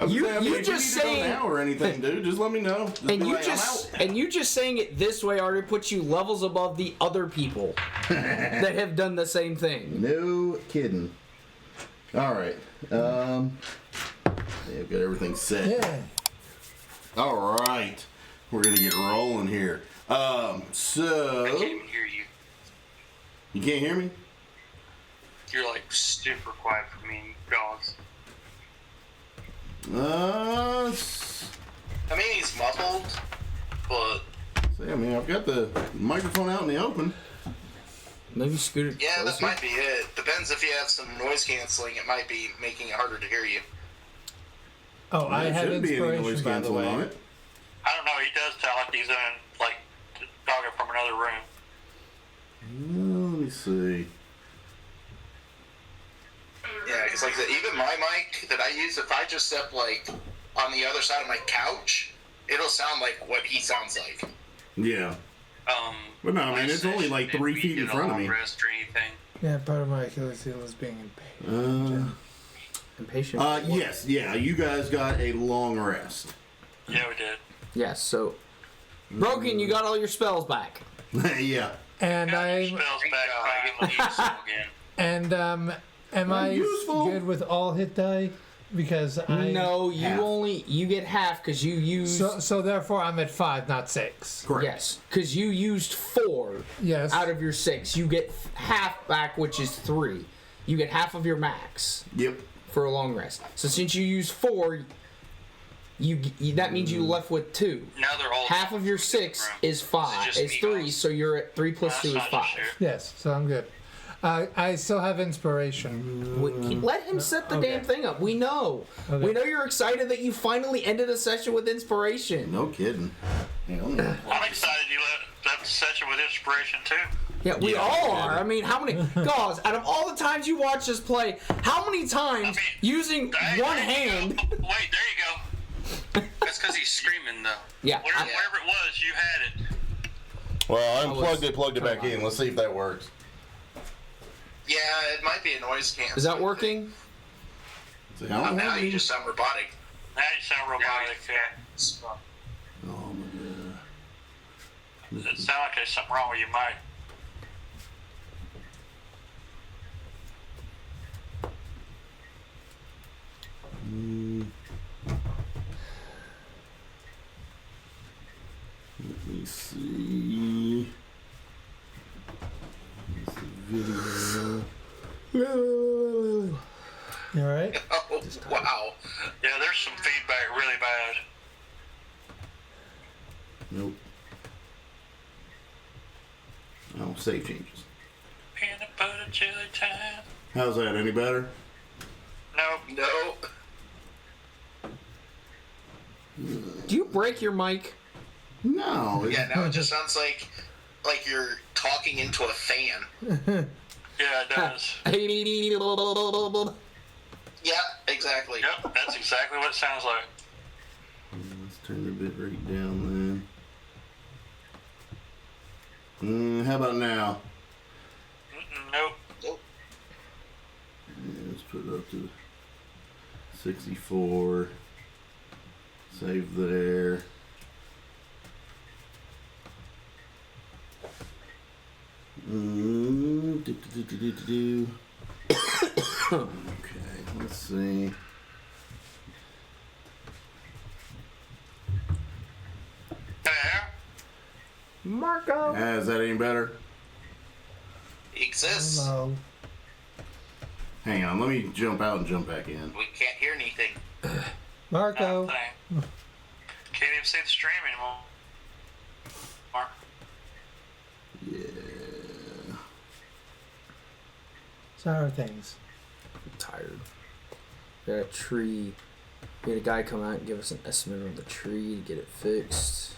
You just saying now or anything, dude. Just let me know. And you just saying it this way already puts you levels above the other people that have done the same thing. No kidding. All right. Yeah, I've got everything set. Yeah. All right. We're gonna get rolling here. So I can't even hear you. You can't hear me? You're like super quiet for me, dogs. I mean, he's muffled, but... See, I mean, I've got the microphone out in the open. Maybe scoot it Yeah, closer. that might be it. Depends if you have some noise canceling. It might be making it harder to hear you. Oh, I There have shouldn't be any noise inspiration, by the canceling on way. it. I don't know, he does sound like he's in, like, talking from another room. Let me see. Yeah, because like even my mic that I use, if I just step like on the other side of my couch, it'll sound like what he sounds like. Yeah. But no, I mean, it's only like 3 feet in front of me. Rest or anything. Yeah, part of my Achilles heel is being impatient. Impatient. Yes, yeah, you guys got a long rest. Yeah, we did. Yes, so... Broken, you got all your spells back. Yeah. And Spells back, I get to use them again. am I useful. good with all hit die? Because I... No, half. you get half because you used... So therefore I'm at 5, not 6. Correct. Yes, because you used 4 Yes. out of your 6. You get half back, which is 3. You get half of your max Yep. for a long rest. So since you used 4, you that means you left with 2. Now they're all... Half of your 6 is 5. just Is me, 3, guys? so you're at 3 plus 2 is 5. Yes, so I'm good. I still have inspiration. Let him set the damn thing up. We know. Okay. We know you're excited that you finally ended a session with inspiration. No kidding. Hang on. I'm excited you left the session with inspiration, too. Yeah, we Yeah, all yeah. are. I mean, how many... Guys, out of all the times you watch us play, how many times using There one you hand... go. Wait, there you go. That's because he's screaming, though. Yeah. Whatever it was, you had it. Well, I unplugged it, plugged it back in. Let's see if that works. Yeah, it might be a noise cancel. Is that working? See, I don't Now have you any- just sound robotic. Now you sound robotic. Oh my god. It sounds like there's something wrong with your mic. Let me see. This video. You alright? Oh, wow. Yeah, there's some feedback really bad. Nope. Oh, save changes. Peanut butter jelly time. How's that? Any better? Nope. No. Do you break your mic? No. Yeah, now it just sounds like you're talking into a fan. Yeah, it does. Yeah, exactly. Yep, that's exactly what it sounds like. Let's turn the bit rate down then. How about now? Nope. Yeah, let's put it up to 64. Save there. Okay, let's see. Yeah. Marco! Is that any better? He exists. Hello. Hang on, let me jump out and jump back in. We can't hear anything. Marco. Nothing. Can't even see the stream anymore. Yeah. So how are things? I'm tired. We had a tree. We had a guy come out and give us an estimate on the tree to get it fixed.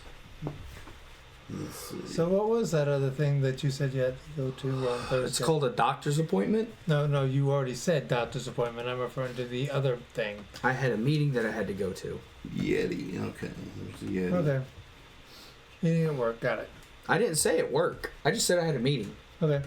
Let's see. So what was that other thing that you said you had to go to on Thursday? It's called a doctor's appointment. No, you already said doctor's appointment. I'm referring to the other thing. I had a meeting that I had to go to. Yeti. Okay. There's the Yeti. Okay. Meeting at work. Got it. I didn't say at work. I just said I had a meeting. Okay.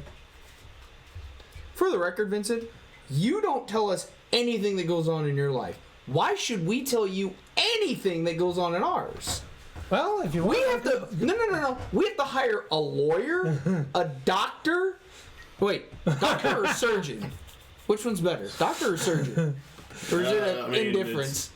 For the record, Vincent, you don't tell us anything that goes on in your life. Why should we tell you anything that goes on in ours? Well, if you want, We have to. No. We have to hire a lawyer, a doctor. Wait, doctor or surgeon? Which one's better, doctor or surgeon? Or is it an indifference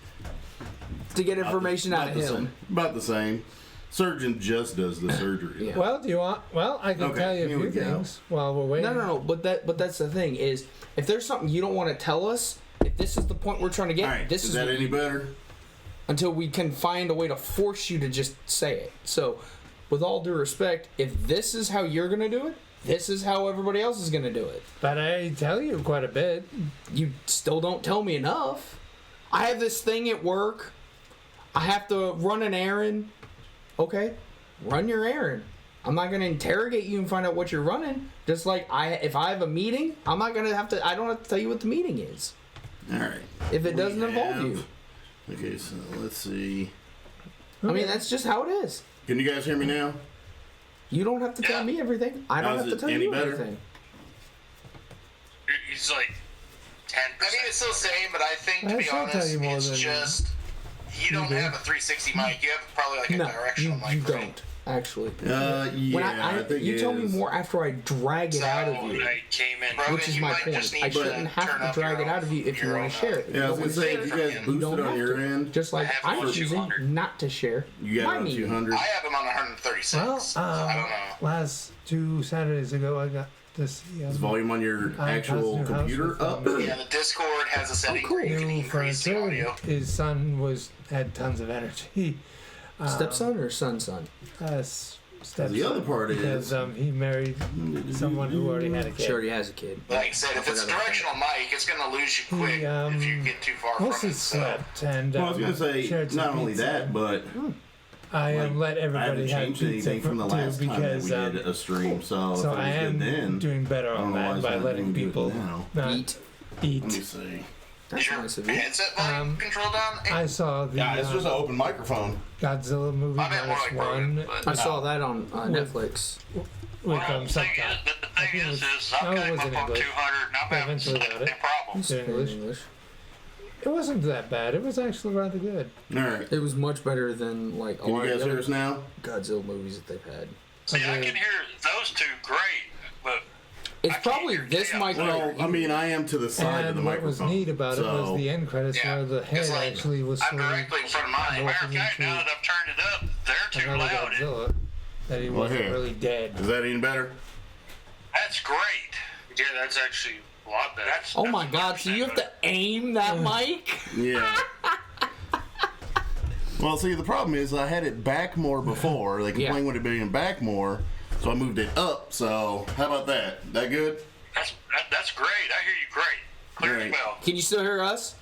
to get information out of him? About the same. Surgeon just does the surgery. Yeah. Well, do you want? Well, I can tell you a here we few go. things while we're waiting. No. But that's the thing is, if there's something you don't want to tell us, if this is the point we're trying to get, All right, this is is that what any you- better? until we can find a way to force you to just say it. So, with all due respect, if this is how you're gonna do it, this is how everybody else is gonna do it. But I tell you quite a bit. You still don't tell me enough. I have this thing at work. I have to run an errand. Okay, run your errand. I'm not gonna interrogate you and find out what you're running. Just like if I have a meeting, I'm not gonna have to. I don't have to tell you what the meeting is All right. if it doesn't involve have- you. Okay, so let's see. I mean, that's just how it is. Can you guys hear me now? You don't have to tell me everything. I don't How's have to it tell any you better? everything. He's like 10%. I mean, it's still the same, but I think, to I be should tell honest, you more it's than just... You don't do. have a 360 mic. You have probably like a No, directional you microphone. don't actually. Yeah, When I think you it tell me is. more after I drag it out of you, I came in. Bro, which is you my might point. just need I to shouldn't have turn to up drag your it out of you if you own- want to share it. If Yeah, I you was don't gonna wanna say, share if it, you guys You boosted don't on have your to. end, Just like I have I'm one choosing 200. not to share you got my it on meeting. 200. I have them on 136. Well, so I don't know. last 2 Saturdays ago, I got to see Is volume on your actual House computer with, up? Yeah, the Discord has a setting cool. where you can new increase the furniture. audio. His son had tons of energy. Stepson or son? Stepson. The other part because is- he married someone who already had a kid. She already has a kid. Like I said, if it's a directional mic, it's going to lose you quick if you get too far from Mostly it. So. slept and Well, I was gonna say shared some not only pizza. that, but I like, let I everybody haven't have changed pizza anything from the too last time that because we did a stream. So, so if it I was am good then, doing better I don't on know why that it's by not letting doing good people now. not Eat. Let me eat. see. That's Is your nice of you. headset volume control down? I saw the Yeah, it's just an open microphone. Godzilla movie I meant more like Rogan, -1 but I saw that on Netflix. with Well, the thing subtitles. is, the I thing think is, it was- I'm no, it cutting was my in phone English. 200, and I'm I having eventually the got same it. problems. In English. It wasn't that bad. It was actually rather good. All right. It was much better than like a Can lot you of guys the hear other us now? Godzilla movies that they've had. See, I Okay. can hear those two great, but It's I can't probably hear this Tim. mic Well, right I mean, I am to the side of And the what was microphone. neat about it was the end credits Yeah, where the head it's like, actually was I'm sort of directly in front of mine. matter Walking of fact, into now that I've turned it up, they're too another loud. Godzilla. That he Well, wasn't here. really dead. Is that any better? That's great. Yeah, that's actually a lot better. Oh my god, so you have to aim that mic? Yeah. Well, see, the problem is I had it back more before. They complained Yeah. with it being back more, so I moved it up. So, how about that? That good? That's great. I hear you great. Clear Great. as bell. Can you still hear us?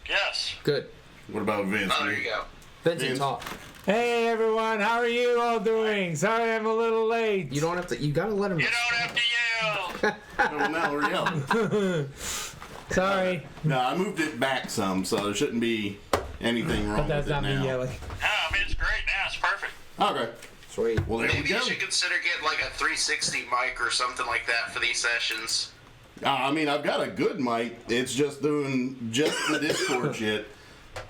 Yes. Good. What about Vince? Oh, there you go. Vincent, Vince. talk. Hey everyone, how are you all doing? Sorry I'm a little late. You don't have to. You gotta let him. You don't have to yell. Oh, now we're yelling. Sorry, No, I moved it back some, so there shouldn't be anything wrong but that's with it not me now. yelling. No, I mean, it's great now. It's perfect. Okay. Sweet. Well, there we Maybe go. you should consider getting like a 360 mic or something like that for these sessions. I mean, I've got a good mic. It's just doing just the Discord shit.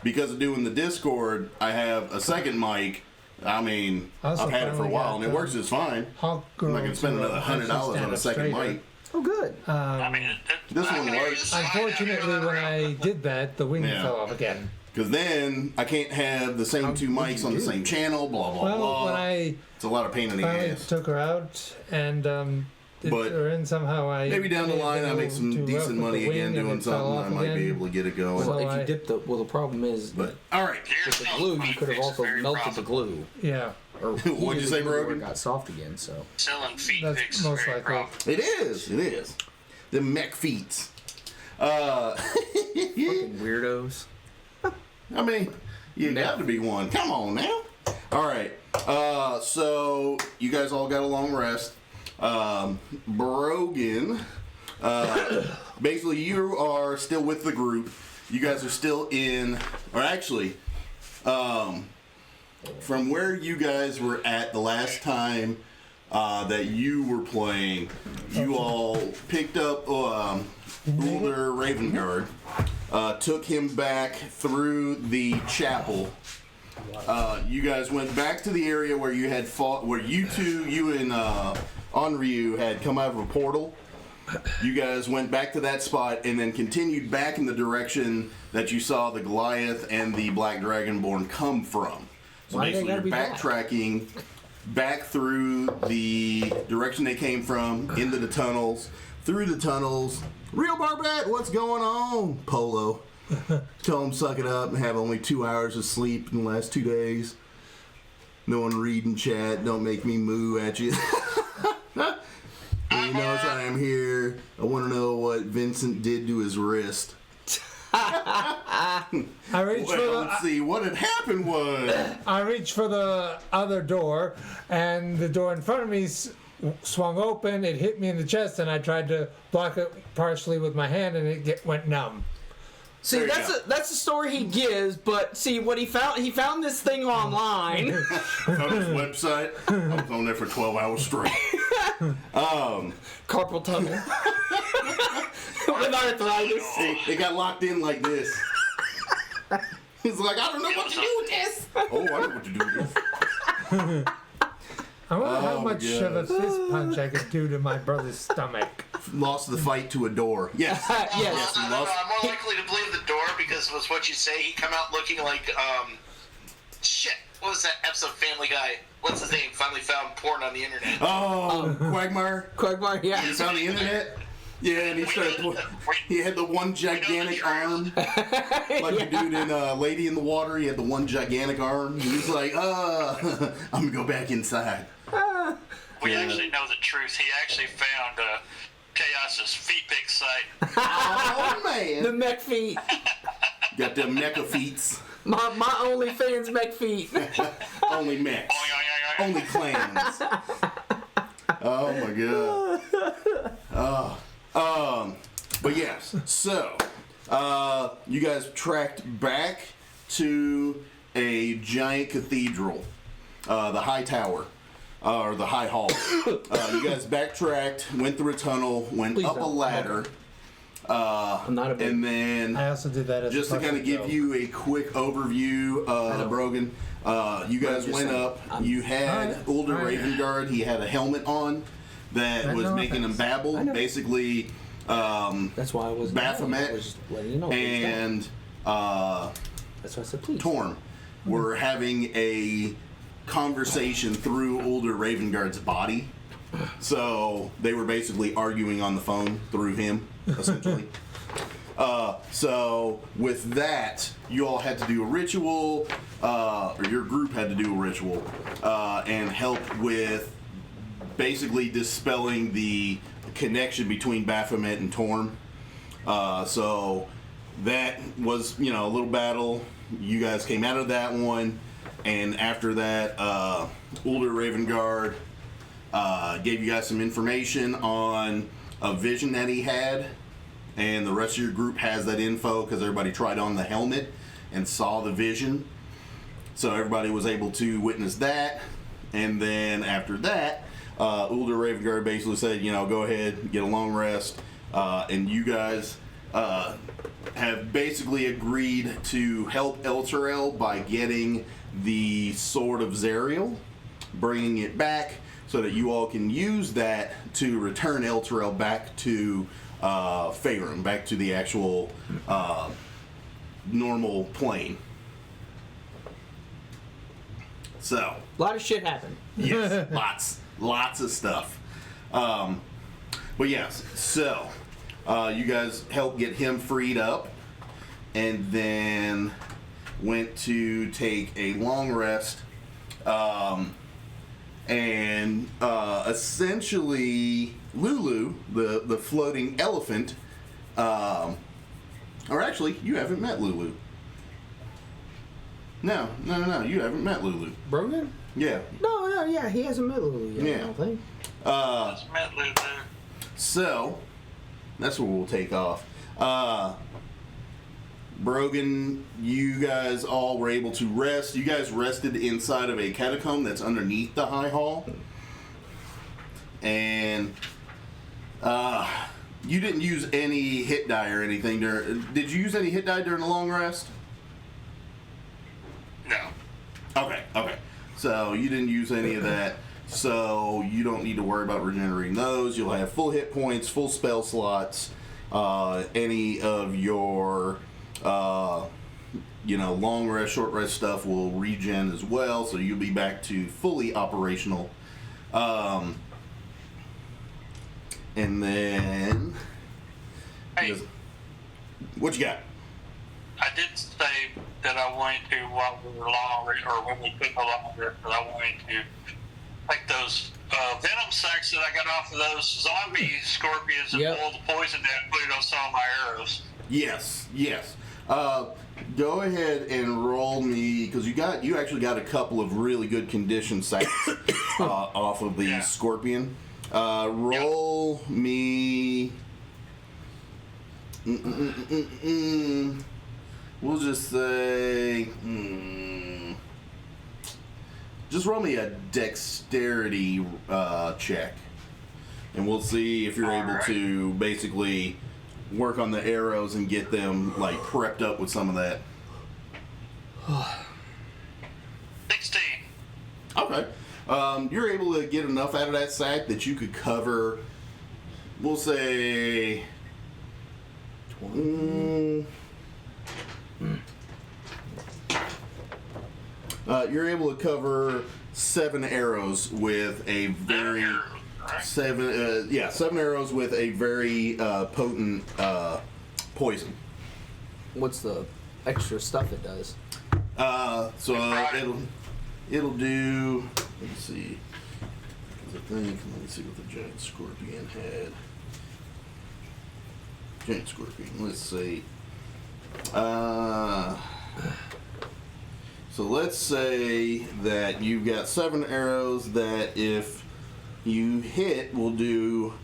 Because of doing the Discord, I have a second mic. I mean, Also I've had it for a finally while, got, and it works just fine. Hawk I'm Girl not going to spend to, another $100 on stand a up second straighter. mic. Oh, good. I mean, This one works. Unfortunately, when I did that, the wing Yeah. fell off again. Because then I can't have the same two what'd mics you on the do? same channel, blah, blah, Well, blah. when I It's a lot of pain in the finally ass. took her out and did But her in somehow, I Maybe down the made it line I go make some too rough decent with money the wing again and doing it fell something. off I might be again. able to get it going. Well, So if you I- dip the the problem is But, all right. with the glue, you could have also melted the glue. Yeah, Or What'd you say, heated the glue where Brogan? it got soft again. So selling feet that's pics is most very likely. profitable. It is. It is. The mech feet. fucking weirdos. I mean, you got to be one. Come on now. All right. So you guys all got a long rest. Brogan, basically you are still with the group. You guys are still in, or actually, from where you guys were at the last time that you were playing, you all picked up Ulder Ravengard, took him back through the chapel. You guys went back to the area where you had fought, where you and Onryu had come out of a portal. You guys went back to that spot and then continued back in the direction that you saw the Goliath and the Black Dragonborn come from. So Why basically, you're backtracking back through the direction they came from, into the tunnels, through the tunnels. Real Barbette, what's going on? Polo. Tell him suck it up and have only 2 hours of sleep in the last 2 days. No one reading chat. Don't make me moo at you. He knows I am here. I want to know what Vincent did to his wrist. Let's see. What had happened was I reached for the other door, and the door in front of me swung open. It hit me in the chest, and I tried to block it partially with my hand, and it went numb. See, that's the story he gives, but see what he found this thing online. Found his website. I was on there for 12 hours straight. Carpal tunnel. With arthritis. It got locked in like this. He's like, I don't know what to do with this. Oh, I know what to do with this. I wonder how much of a fist punch I could do to my brother's stomach. Lost the fight to a door. Yes. Yes. He I'm lost. more likely to believe the door because it was what you say. He come out looking like, shit. What was that episode of Family Guy? What's his name? Finally found porn on the internet. Oh, Quagmire. Quagmire, yeah. He's on the internet. Yeah, and he had the one gigantic arm. Like the dude in Lady in the Water, he had the one gigantic arm. He's like, I'm gonna go back inside. We actually know the truth. He actually found Chaos's feet pic site. Oh, man. The mech feet. Got them mecha feets. My OnlyFans mech feet. Only mechs. Only clans. Oh, my God. But yes, so you guys tracked back to a giant cathedral, the High Tower, or the High Hall. You guys backtracked, went through a tunnel, went up a ladder, I'm not a big... and then I also did that as just to kind of give you a quick overview, Brogan, you guys went up. You had Ulder Ravengard. He had a helmet on that was making him babble. Basically, that's why I was Baphomet was just letting you know. and that's why I said please. Torm were having a conversation through Ulder Ravengard's body. So they were basically arguing on the phone through him, essentially. So with that, you all had to do a ritual, or your group had to do a ritual, and help with basically dispelling the connection between Baphomet and Torm. So that was, a little battle. You guys came out of that one, and after that, Ulder Ravengard gave you guys some information on a vision that he had, and the rest of your group has that info because everybody tried on the helmet and saw the vision. So everybody was able to witness that, and then after that, Ulder Ravengard basically said, go ahead, get a long rest, and you guys have basically agreed to help Elturel by getting the Sword of Zariel, bringing it back, so that you all can use that to return Elturel back to Faerun, back to the actual normal plane. So, A lot of shit happened. yes, lots of stuff. But yes, so you guys helped get him freed up, and then went to take a long rest. And essentially, Lulu, the floating elephant, or actually, you haven't met Lulu. No, you haven't met Lulu. Brogan? Yeah. No, yeah, he hasn't met Lulu yet, Yeah. I don't think. Met Lulu. So, that's where we'll take off. Brogan, you guys all were able to rest. You guys rested inside of a catacomb that's underneath the High Hall. And you didn't use any hit die or anything. Did you use any hit die during the long rest? No. Okay. So you didn't use any of that. So you don't need to worry about regenerating those. You'll have full hit points, full spell slots. Any of your, long rest, short rest stuff will regen as well. So you'll be back to fully operational. And then, Hey, what you got? I did say that I wanted to, while we were long, or when we took a long rest, that I wanted to take those venom sacs that I got off of those zombie scorpions and boil the poison down and put it on some of my arrows. Yes. Go ahead and roll me, because you actually got a couple of really good condition sacs off of the scorpion. Roll me. We'll just say. Just roll me a dexterity check, and we'll see if you're able to basically work on the arrows and get them like prepped up with some of that. 16. Okay. You're able to get enough out of that sack that you could cover, we'll say, 20. You're able to cover 7 arrows with a very 7 arrows with a very potent poison. What's the extra stuff it does? It'll do. Let's see. Let me see what the giant scorpion had. Giant scorpion. Let's see. So let's say that you've got 7 arrows that if you hit will do.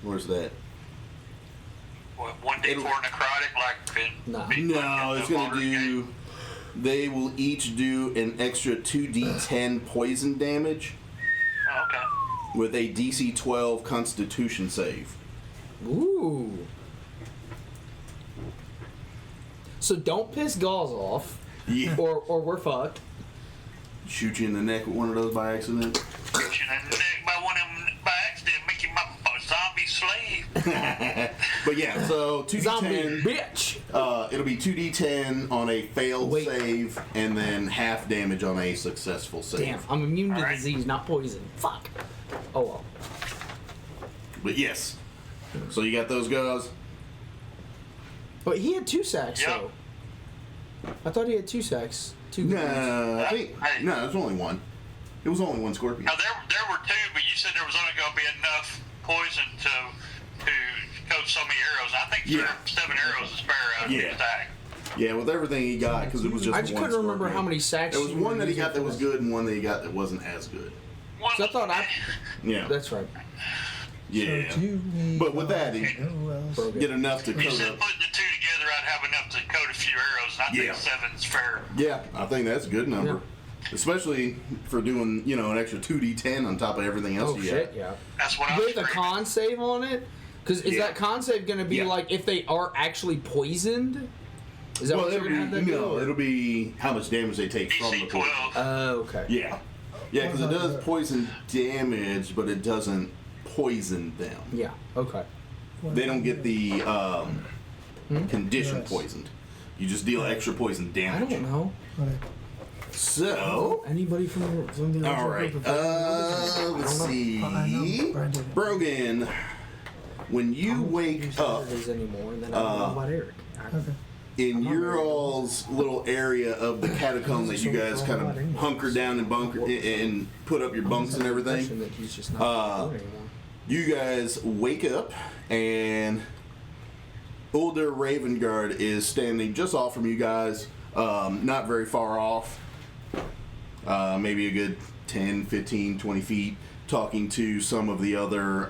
Where's that? What, 1d4 necrotic, like No, it's going to do. They will each do an extra 2d10 poison damage Oh, okay. with a DC 12 Constitution save. Ooh. So don't piss Gauze off, Yeah. or we're fucked. Shoot you in the neck with one of those by accident. Shoot you in the neck by one of them by accident, make you my zombie slave. But yeah, so 2d10. Zombie bitch. It'll be 2d10 on a failed save, and then half damage on a successful save. Damn, I'm immune to disease, not poison. Fuck. Oh well. But yes. So you got those guys? But he had 2 sacks, Yep. though. I thought he had 2 sacks. 2 No, guns. I think no, it was only one. It was only one scorpion. Now there were 2, but you said there was only going to be enough poison to coat so many arrows. I think 7 arrows is fair out of the stack. Yeah, with everything he got, because it was just I just one couldn't remember scorpion. how many sacks. There was you one were that he using got that for was this. good, and one that he got that wasn't as good. So I thought Yeah. That's right. Yeah. But with that, he Broke get it. enough to You coat said up. putting the 2 together, I'd have enough to coat a few arrows, and I think 7's fair. Yeah, I think that's a good number. Especially for doing, an extra 2d10 on top of everything else Oh you shit, got. yeah. That's what I was With a screaming. con save on it? Because is that con save going to be like if they are actually poisoned? Is that Well, what you're it'll going to be, have that do? it'll be how much damage they take from the DC poison. 12. Oh, okay. Yeah. Yeah, because it does poison damage, but it doesn't poison them. Yeah, okay. They don't get the condition poisoned. You just deal extra poison I damage. don't know. So, Anybody from the all right. Let's see. Brogan, when you wake up anymore, and then I don't know about Eric. in your all's little area of the catacomb that you guys kind of hunker down and bunker and put up your bunks and everything, That he's just not anymore. you guys wake up and Older Ravengard is standing just off from you guys, not very far off, maybe a good 10, 15, 20 feet, talking to some of the other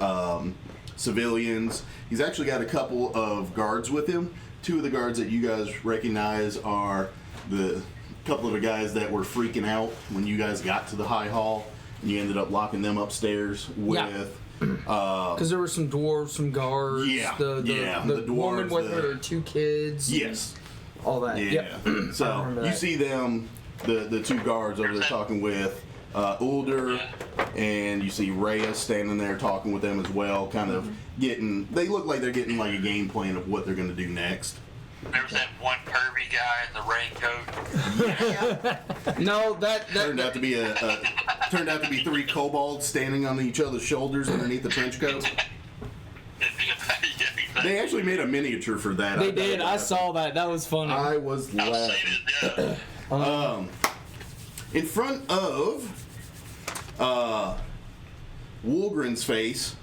civilians. He's actually got a couple of guards with him. 2 of the guards that you guys recognize are the couple of the guys that were freaking out when you guys got to the High Hall, You ended up locking them upstairs with. Because there were some dwarves, some guards. Yeah, The the woman dwarves, with her 2 kids. Yes. All that. Yeah. Yep. So you see them, the 2 guards over there talking with Uldur, and you see Rhea standing there talking with them as well, kind of they look like they're getting like a game plan of what they're going to do next. There was that one pervy guy in the raincoat. No, that Turned out to be turned out to be 3 kobolds standing on each other's shoulders underneath the trench coat. They actually made a miniature for that. They did. I saw that. That was funny. I was I've laughing. seen it, yeah. In front of Wolgren's face,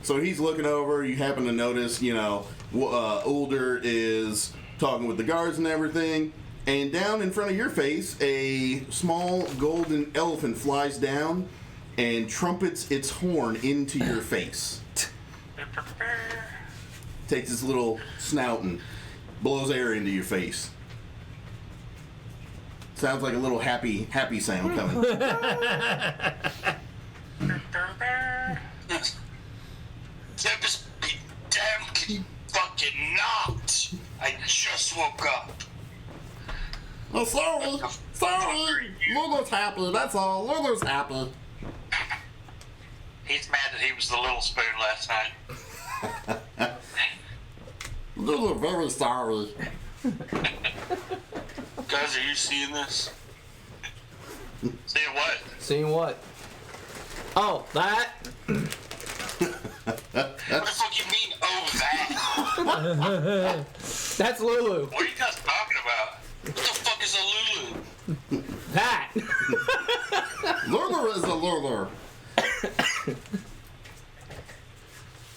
so he's looking over. You happen to notice, Uldur is talking with the guards and everything. And down in front of your face, a small golden elephant flies down and trumpets its horn into your face. Takes its little snout and blows air into your face. Sounds like a little happy sound coming. Tempest be damned, can you fucking not? I just woke up. Oh, sorry. Lulu's happy, that's all. Lulu's happy. He's mad that he was the little spoon last night. Lulu's very sorry. Guys, are you seeing this? Seeing what? Seeing what? Oh, that? What the fuck you mean, oh that? That's Lulu. What are you guys talking about? What the fuck is a Lulu? That. Lulu is a Lulu.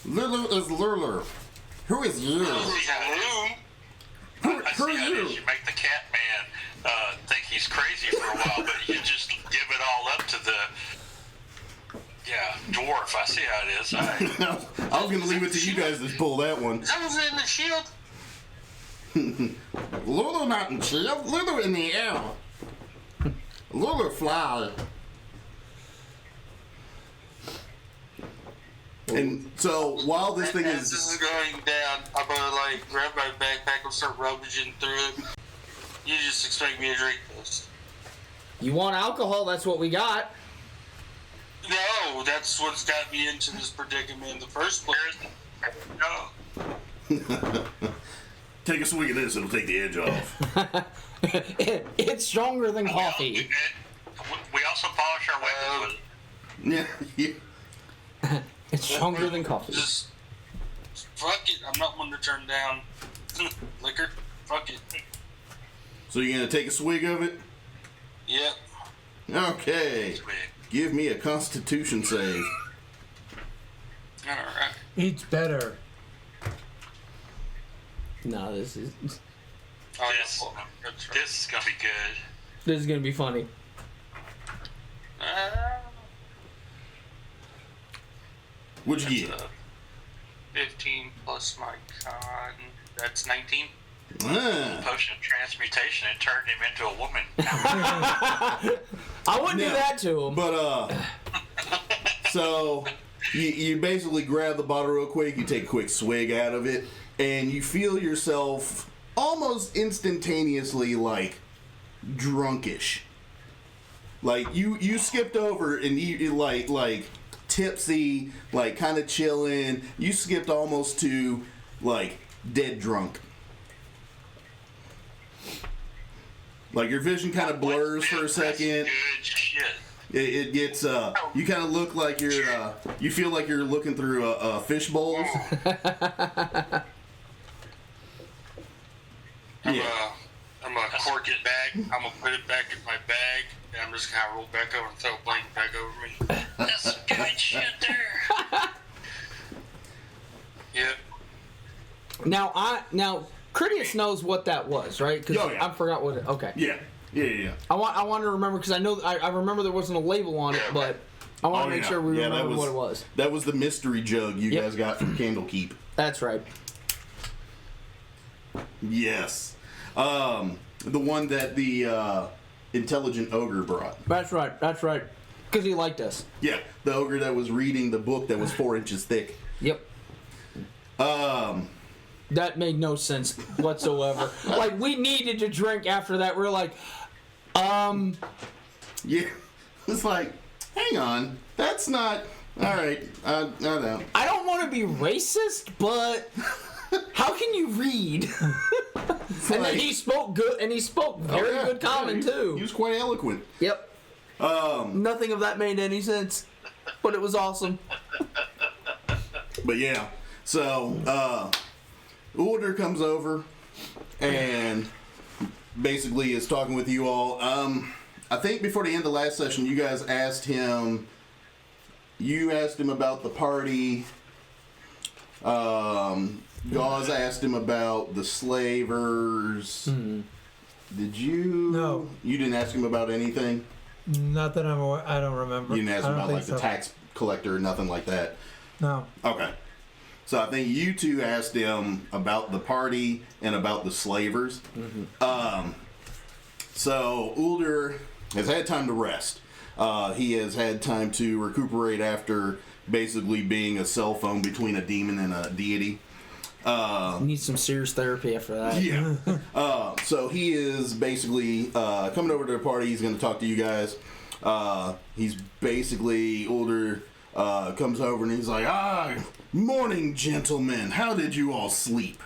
Lulu is Lulu. Who is you? Lulu's a room. I Who see are how it you? is. You make the cat man think he's crazy for a while, but you just give it all up to the dwarf. I see how it is. All right. I was gonna leave it to you guys to pull that one. Is that what's in the shield? Lulu not in shield. Lulu in the air. Lulu fly. And so while this thing As is this is going down, I'm gonna grab my backpack and start rummaging through it. You just expect me to drink this? You want alcohol? That's what we got. No, that's what's got me into this predicament in the first place. No. take a swig of this, it'll take the edge off. It's stronger than coffee. We also polish our weapons with it. Yeah. It's stronger than coffee. Just fuck it. I'm not one to turn down liquor. Fuck it. So you're gonna take a swig of it? Yep. Okay. Give me a Constitution save. All right. Eats better. No, this is This is gonna be good. this is gonna be funny. What'd you get? 15 plus my con. That's 19. Ah. Potion of transmutation and turned him into a woman. I wouldn't do Now, that to him. But so you basically grab the bottle real quick, you take a quick swig out of it, and you feel yourself almost instantaneously drunkish. Like you skipped over and you like tipsy, kind of chilling. You skipped almost to dead drunk. Like your vision kind of blurs for a second. Good shit. It gets you kind of look like you're you feel like you're looking through a fishbowl. I'm gonna cork it back. I'm gonna put it back in my bag, and I'm just gonna roll back over and throw a blanket back over me. That's some good shit there. Yep. Now Critias knows what that was, right? Because Oh, yeah. I forgot what it. Okay. Yeah. I want to remember because I know I remember there wasn't a label on it, but I want to make sure we remember what it was. That was the mystery jug you guys got from Candlekeep. That's right. Yes. The one that the intelligent ogre brought. That's right. Because he liked us. Yeah, the ogre that was reading the book that was 4 inches thick. Yep. That made no sense whatsoever. Like, we needed to drink after that. We're like, Yeah, it's like, hang on, that's not... Alright, I know. I don't want to be racist, but how can you read? And then he spoke good, and he spoke very good common, too. He was quite eloquent. Yep. Nothing of that made any sense, but it was awesome. But yeah, so Ulder comes over and basically is talking with you all. I think before the end of last session, you guys asked him. You asked him about the party. Gauze asked him about the slavers. Did you? No. You didn't ask him about anything? Not that I'm aware. I don't remember. You didn't ask I him don't about like think the tax collector or nothing like that? No. Okay. So I think you two asked him about the party and about the slavers. So Ulder has had time to rest. He has had time to recuperate after basically being a cell phone between a demon and a deity. Needs some serious therapy after that. Yeah. So he is basically coming over to the party. He's going to talk to you guys. He's basically Ulder comes over and he's like, morning, gentlemen. How did you all sleep?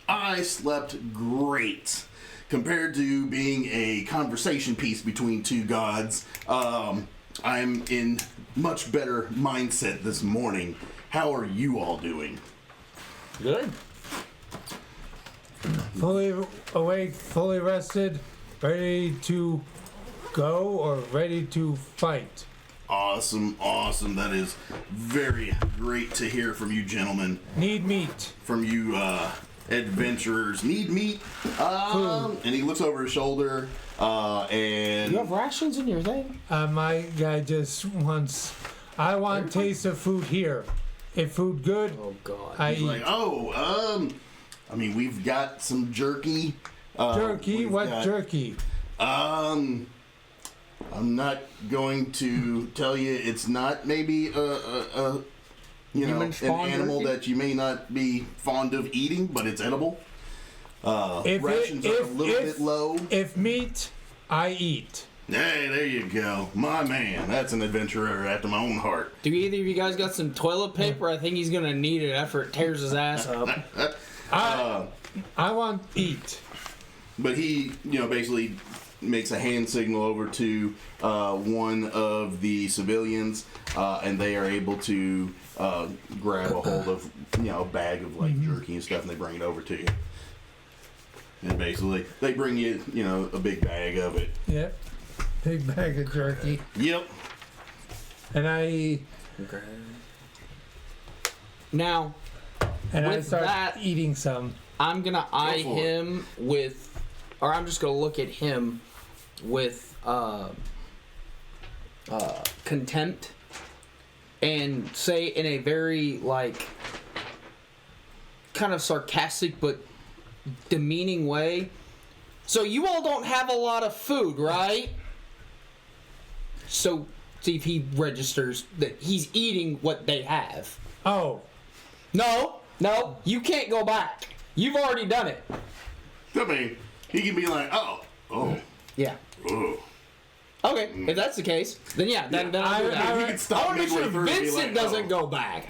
I slept great. Compared to being a conversation piece between two gods, I'm in much better mindset this morning. How are you all doing? Good. Fully awake, fully rested, ready to go or ready to fight. Awesome, awesome. That is very great to hear from you, gentlemen. Need meat. From you, adventurers. Need meat. And he looks over his shoulder, and... You have rations in your thing? My guy just wants... I want taste of food here. If food good, Oh, God. I He's eat. like, I mean, we've got some jerky. Jerky? we've What got- jerky? I'm not going to tell you. It's not maybe a Human an spawn animal jerky? that you may not be fond of eating, but it's edible. If Rations are a little bit low. If meat, I eat. Hey, there you go, my man. That's an adventurer after my own heart. Do either of you guys got some toilet paper? I think he's going to need it after it tears his ass up. I want eat. But he, basically makes a hand signal over to one of the civilians, and they are able to grab a hold of, a bag of like jerky and stuff, and they bring it over to you. And basically, they bring you, a big bag of it. Yep. Big bag of jerky. Yep. And I Okay. Now, with start that- eating some. I'm going to eye for it. him with, or I'm just going to look at him with contempt and say in a very, kind of sarcastic but demeaning way, so you all don't have a lot of food, right? So, see if he registers that he's eating what they have. Oh, No, you can't go back. You've already done it. I mean, he can be like, oh. Yeah. Okay, if that's the case, then yeah, then I'll do We that. can stop I want to make sure midway through and be Vincent like, doesn't oh. go back.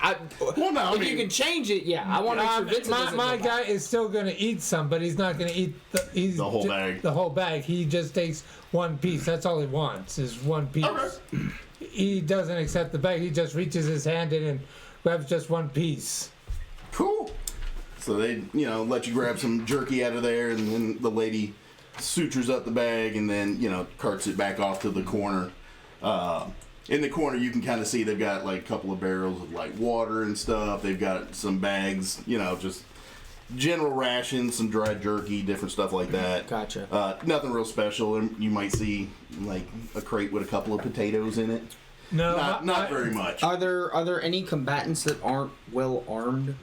Well, no, I if mean- you can change it, yeah. I want to make sure Vincent doesn't my go guy back. is still gonna eat some, but he's not gonna eat the whole bag. The whole bag. He just takes one piece. That's all he wants is one piece. Okay. He doesn't accept the bag. He just reaches his hand in and grabs just one piece. Cool. So they, let you grab some jerky out of there, and then the lady sutures up the bag and then, carts it back off to the corner. In the corner, you can kind of see they've got like a couple of barrels of like water and stuff. They've got some bags, just general rations, some dry jerky, different stuff like that. Gotcha. Nothing real special. And you might see like a crate with a couple of potatoes in it. No, Not very much. Are there any combatants that aren't well armed?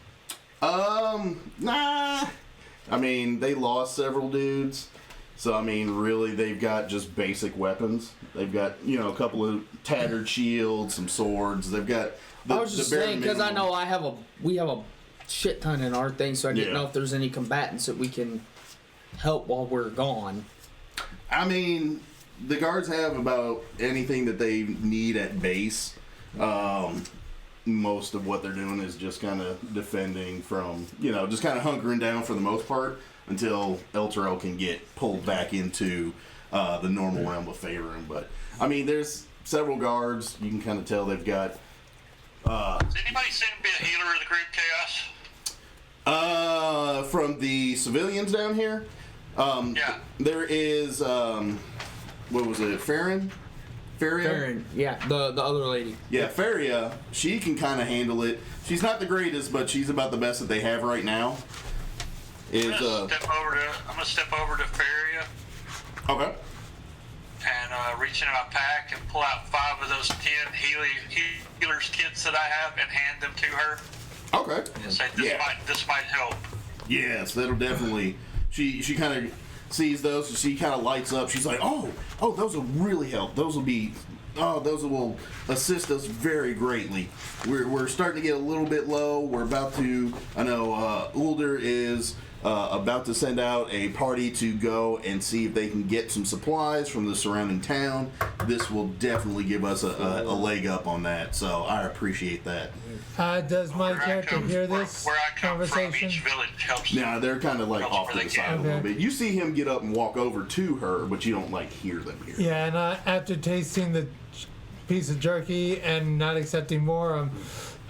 Nah. I mean, they lost several dudes, So, I mean, really, they've got just basic weapons. They've got, a couple of tattered shields, some swords. They've got I was just saying, because I minimum. know we have a shit ton in our thing, so I didn't know if there's any combatants that we can help while we're gone. I mean, the guards have about anything that they need at base. Most of what they're doing is just kind of defending from, just kind of hunkering down for the most part until El Terrell can get pulled back into the normal realm of Faerun. But, I mean, there's several guards. You can kind of tell they've got... Does anybody seem to be a healer of the group, Chaos? From the civilians down here, Yeah. there is, what was it, Faria? Farron, yeah, the other lady. Yeah, Faria, she can kind of handle it. She's not the greatest, but she's about the best that they have right now. I'm gonna step over to Feria Okay. and reach into my pack and pull out 5 of those 10 healers kits that I have and hand them to her. Okay. And say this might help. Yes, that'll definitely. She kind of sees those, and she kind of lights up. She's like, oh, those will really help. Those will assist us very greatly. We're starting to get a little bit low. We're about to. I know Ulder is about to send out a party to go and see if they can get some supplies from the surrounding town. This will definitely give us a leg up on that. So I appreciate that. Does my Where I character come hear from- this where I come conversation? from, each village helps. Now they're kind of like Helps off where to they the side can. a little Okay. bit. You see him get up and walk over to her, but you don't like hear them here. Yeah, and after tasting the piece of jerky and not accepting more,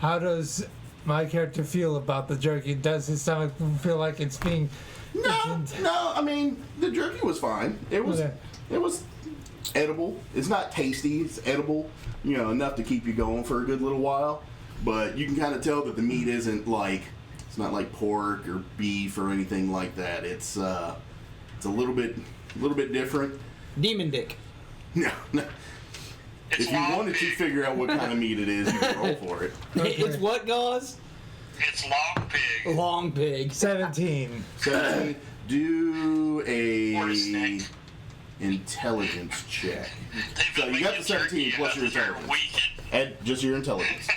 how does my character feel about the jerky? Does his stomach feel like it's being... No. I mean, the jerky was fine. It was edible. It's not tasty. It's edible. Enough to keep you going for a good little while. But you can kind of tell that the meat isn't like, it's not like pork or beef or anything like that. It's a little bit different. Demon dick. No. It's If you long wanted to pig. figure out what kind of meat it is, you can roll for it. It's what, Gauze? It's long pig. Long pig. 17. 17. Do Or a a snake. intelligence check. They've So been you got the making 17 jerky plus your after they're intelligence. weakened. Add just your intelligence.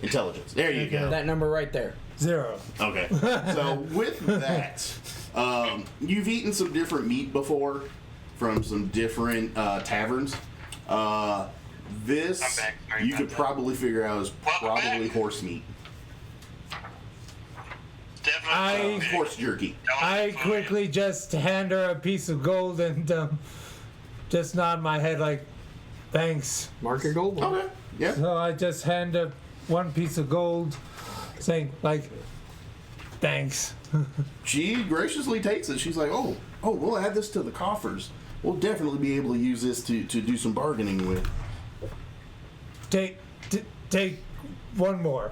Intelligence. There you go. That number right there. 0. Okay. So with that, you've eaten some different meat before from some different taverns. This I'm back. Sorry you about could that. probably figure out is Welcome probably back. horse meat, Definitely. horse jerky. I quickly just hand her a piece of gold and just nod my head like, thanks. Mark your gold. Okay. Yeah. So I just hand her one piece of gold, saying like, thanks. She graciously takes it. She's like, oh, we'll add this to the coffers. We'll definitely be able to use this to do some bargaining with. Take one more.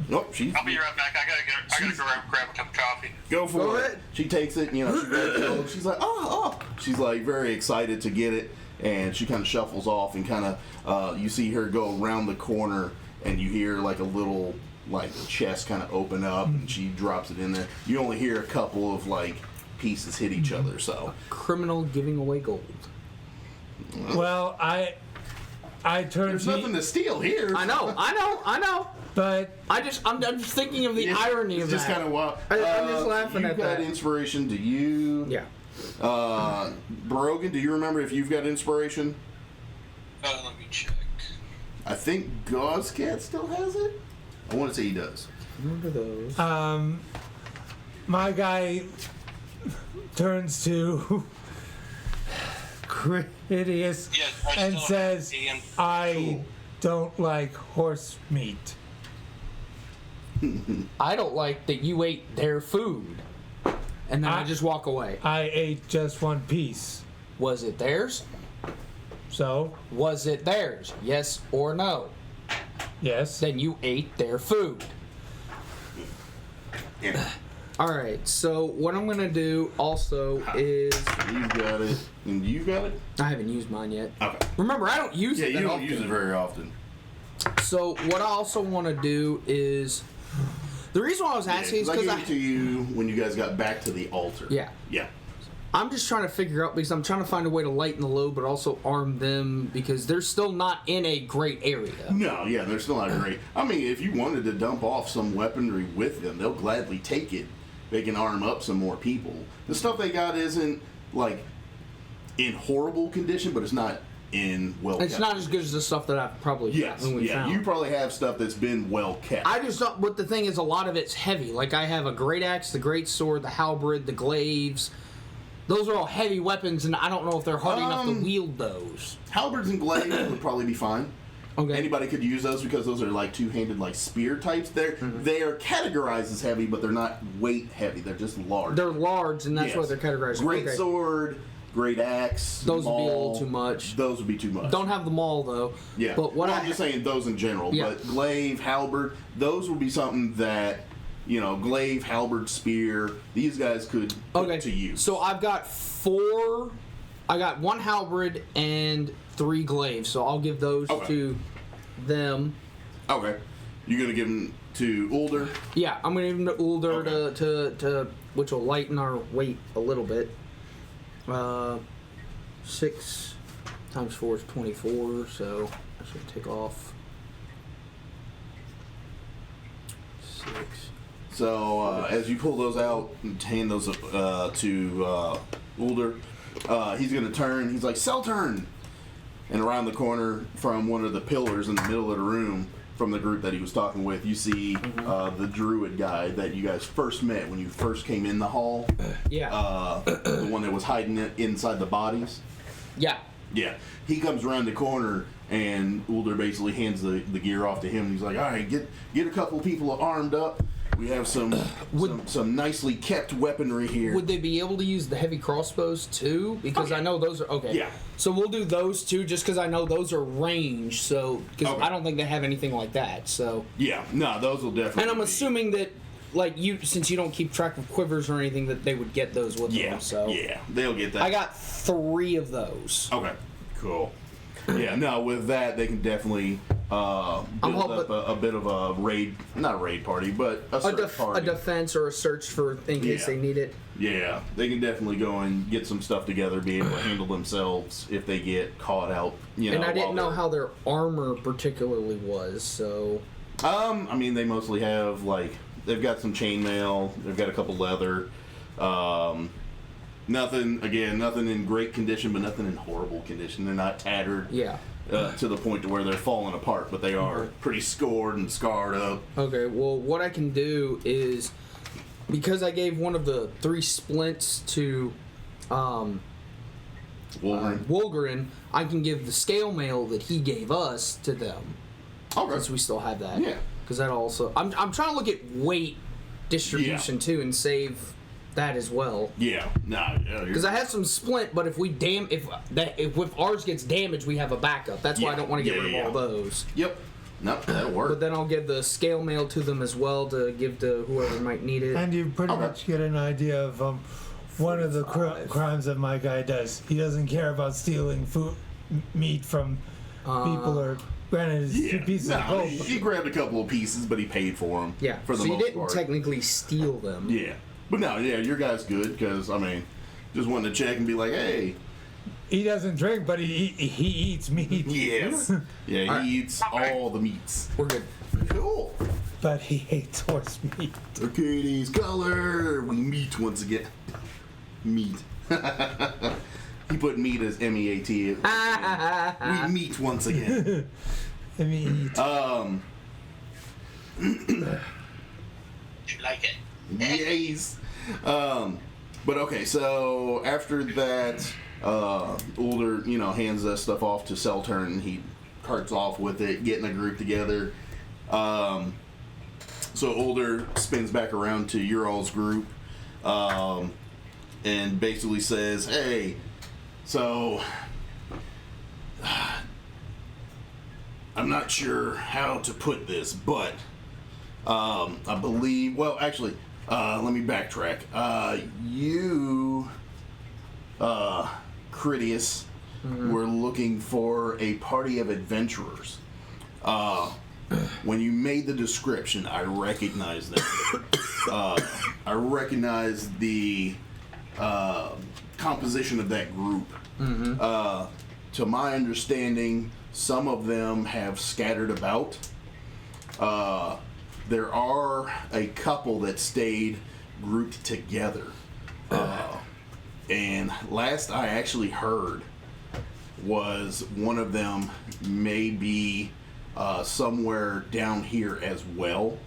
Nope, she's I'll be right back. I gotta grab a cup of coffee. go for Go it. ahead. She takes it, she grabs it. She's like, oh. She's like very excited to get it, and she kind of shuffles off and kind of, you see her go around the corner, and you hear like a little like chest kind of open up, and she drops it in there. You only hear a couple of like pieces hit each other, so. Criminal giving away gold. Well, I turn There's to nothing to steal here. I know. but I'm just thinking of the Yeah, irony it's of just that. kind of wild. I'm just laughing you've at got that. inspiration. Do you? Yeah. Brogan, do you remember if you've got inspiration? Let me check. I think Gauzecat still has it. I want to say he does. Remember those? my guy turns to Critias Yeah, I and still says, have Ian. I don't like horse meat. I don't like that you ate their food. And then I just walk away. I ate just one piece. Was it theirs? So, Was it theirs? Yes or no? yes. Then you ate their food. Yeah. Alright, so what I'm gonna do also is You've got it, and you've got it. I haven't used mine yet. Okay. Remember, I don't use Yeah, it. you that don't often. use it very often. So what I also want to do is the reason why I was asking is I because gave it to you when you guys got back to the altar. Yeah. Yeah. I'm just trying to figure out, because I'm trying to find a way to lighten the load, but also arm them, because they're still not in a great area. No, yeah, they're still not great. I mean, if you wanted to dump off some weaponry with them, they'll gladly take it. They can arm up some more people. The stuff they got isn't, like, in horrible condition, but it's not in well kept. It's not as good as the stuff that I've probably found. You probably have stuff that's been well kept. I just don't, but the thing is, a lot of it's heavy. Like, I have a great axe, the great sword, the halberd, the glaives. Those are all heavy weapons, and I don't know if they're hard enough to wield those. Halberds and glaives would probably be fine. Okay. Anybody could use those because those are like two-handed, like spear types. They are categorized as heavy, but they're not weight heavy. They're just large. They're large, and that's why they're categorized. Great sword, great axe. Those would be a maul. little too much. Those would be too much. Don't have them all though. Yeah. But what I'm just saying those in general. Yeah. But glaive, halberd, those would be something that, you know, glaive, halberd, spear, these guys could put to use. So I've got 4. I got 1 halberd and 3 glaives. So I'll give those to them. Okay. You're gonna give them to Ulder? Yeah, I'm gonna give them to Ulder to which will lighten our weight a little bit. 6 times 4 is 24, so I should take off 6. So as you pull those out and hand those to Ulder, he's gonna turn. He's like, "Cell turn!" And around the corner from one of the pillars in the middle of the room, from the group that he was talking with, you see the druid guy that you guys first met when you first came in the hall. Yeah. The one that was hiding it inside the bodies. Yeah. Yeah. He comes around the corner, and Ulder basically hands the gear off to him. He's like, "All right, get a couple people armed up. We have some nicely kept weaponry here." Would they be able to use the heavy crossbows too? Because I know those are Yeah. So we'll do those two, just because I know those are ranged. So because I don't think they have anything like that. So yeah, no, those will definitely. And I'm assuming that, like, since you don't keep track of quivers or anything, that they would get those with them. So yeah, they'll get that. I got 3 of those. Okay, cool. Yeah, no, with that they can definitely build up a bit of a raid, not a raid party, but a search party. A defense or a search for in case they need it. Yeah, they can definitely go and get some stuff together, be able to handle themselves if they get caught out. You know, and I didn't know how their armor particularly was, so. I mean, they mostly have, like, they've got some chainmail, they've got a couple leather. Nothing in great condition, but nothing in horrible condition. They're not tattered. Yeah. To the point to where they're falling apart, but they are pretty scored and scarred up. Okay, well, what I can do is, because I gave one of the 3 splints to Wolgren, I can give the scale mail that he gave us to them. Okay. Since we still have that. Yeah. Because that also... I'm trying to look at weight distribution, too, and save that as well. Yeah. Nah. Because I have some splint, but if ours gets damaged, we have a backup. That's why I don't want to get rid of all those. Yep. Nope, that'll work. But then I'll give the scale mail to them as well to give to whoever might need it. And you pretty much get an idea of one of the crimes that my guy does. He doesn't care about stealing meat from people or... Granted, it's 2 pieces of gold. He grabbed a couple of pieces, but he paid for them. Yeah. For the most you didn't part. technically steal them. Yeah. But no, yeah, your guy's good because, I mean, just wanted to check and be like, hey. He doesn't drink, but he eats meat. Yes. Yeah, he eats all the meats. We're good. Cool. But he hates horse meat. Arcades color. We meet once again. Meat. He put meat as M-E-A-T. We meet once again. I mean, You like it? Yes. But okay, so after that, Ulder, hands that stuff off to Seltern. He carts off with it, getting a group together. So Ulder spins back around to your all's group, and basically says, "Hey, so I'm not sure how to put this, but I believe. Well, actually, let me backtrack. You, Critias, were looking for a party of adventurers. When you made the description, I recognized that. I recognized the composition of that group. To my understanding, some of them have scattered about. There are a couple that stayed grouped together. And last I actually heard was one of them may be somewhere down here as well.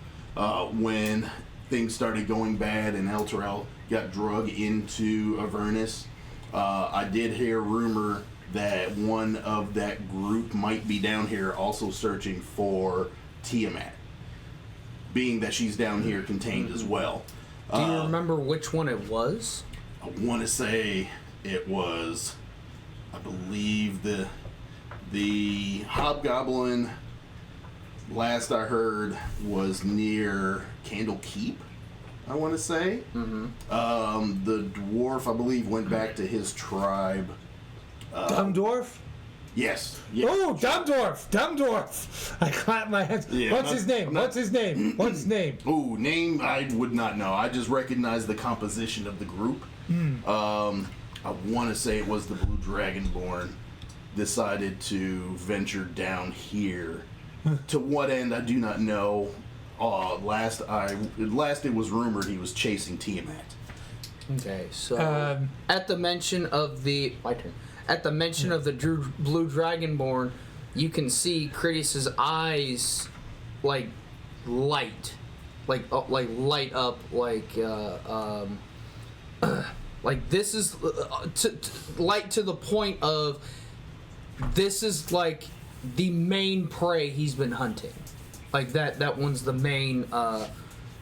When things started going bad and El Terrell got drug into Avernus, I did hear rumor that one of that group might be down here also searching for Tiamat, being that she's down here contained as well. Do you remember which one it was? I want to say it was, I believe the Hobgoblin, last I heard, was near Candle Keep, I want to say. The dwarf, I believe, went back to his tribe. Dumb dwarf? Yes. Oh, dumb dwarf! I clap my hands. Yeah, What's his name? What's his name? What's his name? Ooh, name I would not know. I just recognize the composition of the group. I want to say it was the Blue Dragonborn decided to venture down here. To what end, I do not know. Last it was rumored he was chasing Tiamat. Okay, so at the mention of the Blue Dragonborn, you can see Critias's eyes like light up, like this is light to the point of this is like the main prey he's been hunting. Like that one's the main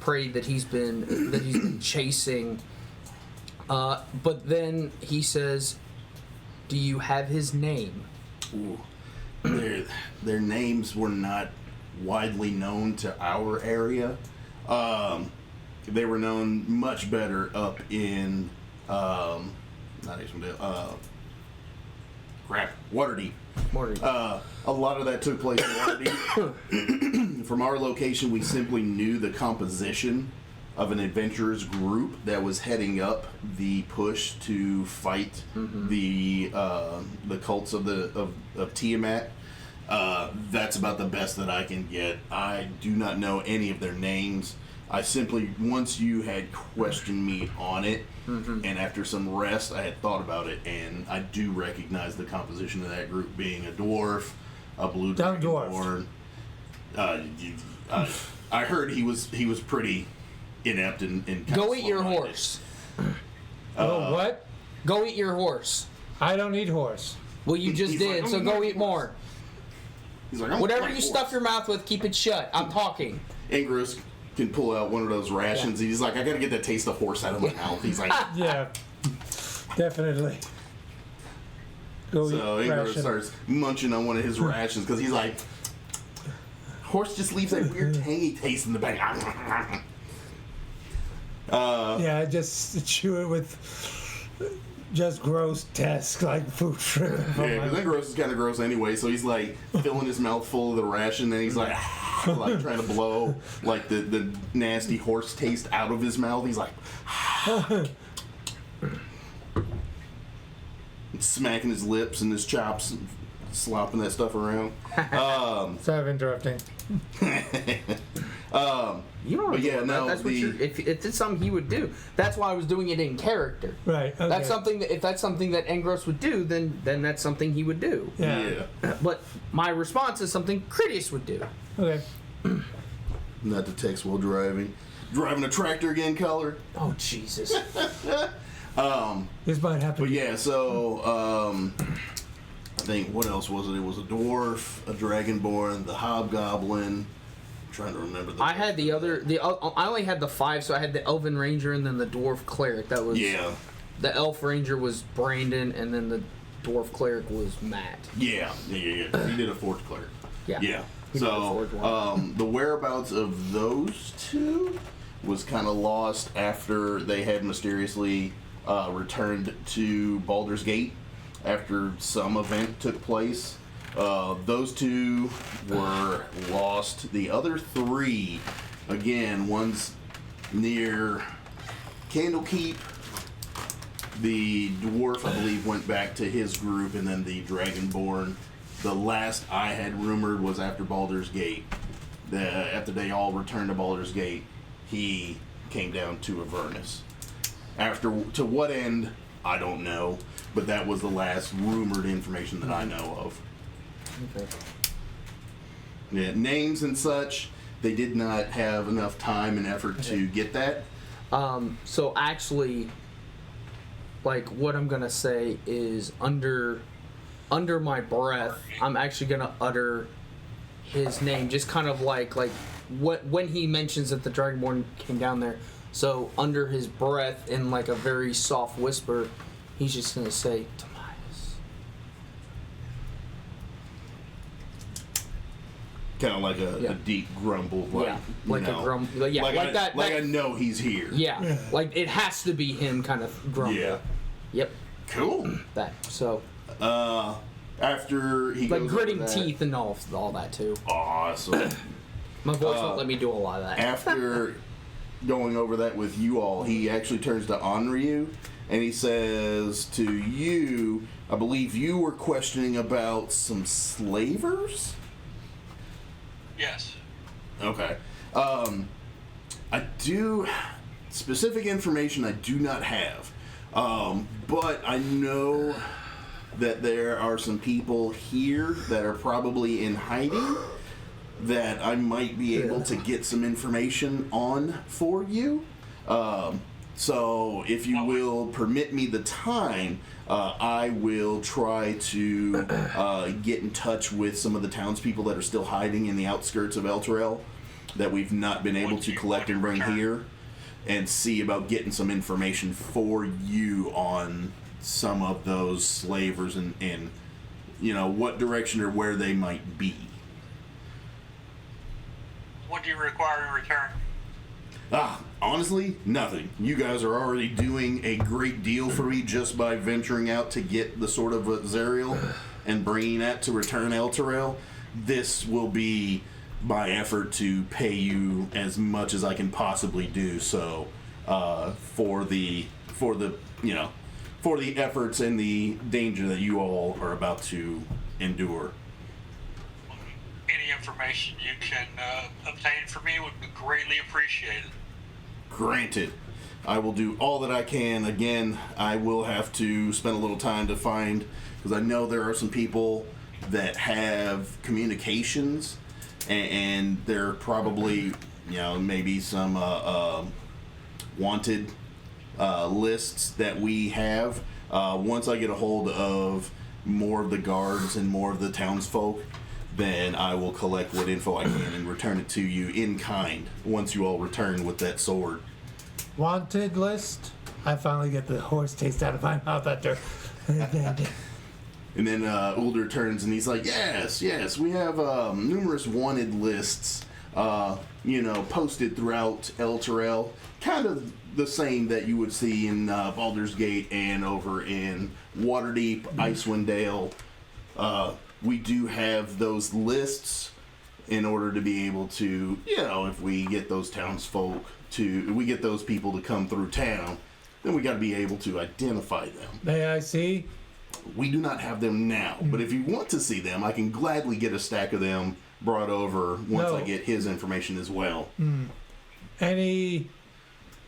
prey that he's been chasing. But then he says, "Do you have his name?" Ooh. Their names were not widely known to our area. They were known much better up in Waterdeep. A lot of that took place in Waterdeep. From our location, we simply knew the composition of an adventurers group that was heading up the push to fight the cults of Tiamat. That's about the best that I can get. I do not know any of their names. I simply, once you had questioned me on it, and after some rest, I had thought about it, and I do recognize the composition of that group being a dwarf, a blue dragonborn. I heard he was pretty inept and Go eat your horse. What? Go eat your horse. I don't eat horse. Well, you just He's did, like, so go eat more. He's like, Whatever you stuff your mouth with, keep it shut. I'm talking. Ingris can pull out one of those rations. He's like, I gotta get that taste of horse out of my mouth. He's like, Yeah, definitely. Go so eat Ingris ration. starts munching on one of his rations because he's like, horse just leaves that weird tangy taste in the back. Yeah, I just chew it with just gross desk like food shrimp. Yeah, because Ingris is kind of gross anyway, so he's like filling his mouth full of the ration, and he's like trying to blow like the nasty horse taste out of his mouth. He's like smacking his lips and his chops, and slopping that stuff around. Sorry for interrupting. You don't. But yeah, no, that's what if it's something he would do. That's why I was doing it in character. Right. Okay. That's something that if that's something that Engros would do, then that's something he would do. Yeah. But my response is something Critias would do. Okay. Not to text while driving. Driving a tractor again, color. Oh Jesus. This might happen. But yeah, so I think what else was it? It was a dwarf, a dragonborn, the hobgoblin. I'm trying to remember. I had I only had the 5, so I had the elven ranger and then the dwarf cleric. That was The elf ranger was Brandon, and then the dwarf cleric was Matt. Yeah. He did a fourth cleric. Yeah. So the whereabouts of those two was kind of lost after they had mysteriously returned to Baldur's Gate after some event took place. Those two were lost. The other 3, again, one's near Candlekeep, The dwarf, I believe, went back to his group, and then the dragonborn, the last I had rumored was after Baldur's Gate. After they all returned to Baldur's Gate, he came down to Avernus. To what end, I don't know, but that was the last rumored information that I know of. Okay. Yeah, names and such, they did not have enough time and effort to get that. So actually, like, what I'm gonna say is under my breath, I'm actually gonna utter his name, just kind of like when he mentions that the Dragonborn came down there. So under his breath, in like a very soft whisper, he's just gonna say, Tobias. Kind of like a deep grumble, like, Yeah, like a grumble. Yeah, like that. Like I know he's here. Yeah, like it has to be him, kind of grumble. Yeah. Yep. Cool. That. So. After he Like goes gritting over that, teeth and all that too. Awesome. My voice won't let me do a lot of that. After going over that with you all, he actually turns to Onryu and he says to you, I believe you were questioning about some slavers? Yes. Okay. I do... Specific information I do not have. But I know that there are some people here that are probably in hiding that I might be able to get some information on for you. So if you will permit me the time, I will try to get in touch with some of the townspeople that are still hiding in the outskirts of Elturel that we've not been able to collect and bring here, and see about getting some information for you on some of those slavers and you know, what direction or where they might be. What do you require in return? Honestly, nothing. You guys are already doing a great deal for me just by venturing out to get the sword of Zariel and bringing that to return Elturel. This will be my effort to pay you as much as I can possibly do so for the efforts and the danger that you all are about to endure. Any information you can obtain for me would be greatly appreciated. Granted. I will do all that I can. Again, I will have to spend a little time to find, because I know there are some people that have communications, and there are probably, maybe some wanted lists that we have. Once I get a hold of more of the guards and more of the townsfolk, then I will collect what info I can and return it to you in kind once you all return with that sword. Wanted list? I finally get the horse taste out of my mouth after. And then Ulder turns and he's like, yes, we have numerous wanted lists, posted throughout Elturel. Kind of the same that you would see in Baldur's Gate and over in Waterdeep, Icewind Dale. We do have those lists in order to be able to, if we get those we get those people to come through town, then we got to be able to identify them. May I see? We do not have them now, but if you want to see them, I can gladly get a stack of them brought over once I get his information as well. Any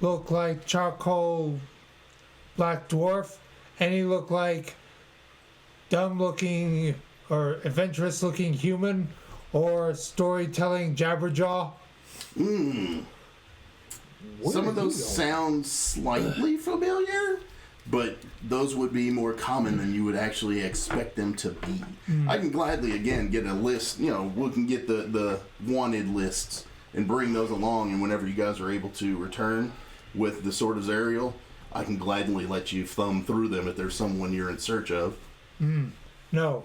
look like charcoal black dwarf? Any look like dumb-looking or adventurous-looking human? Or storytelling jabberjaw? Some of those sound slightly familiar, but those would be more common than you would actually expect them to be. I can gladly, again, get a list. We can get the wanted lists and bring those along, and whenever you guys are able to return with the Sword of Zariel, I can gladly let you thumb through them if there's someone you're in search of. No.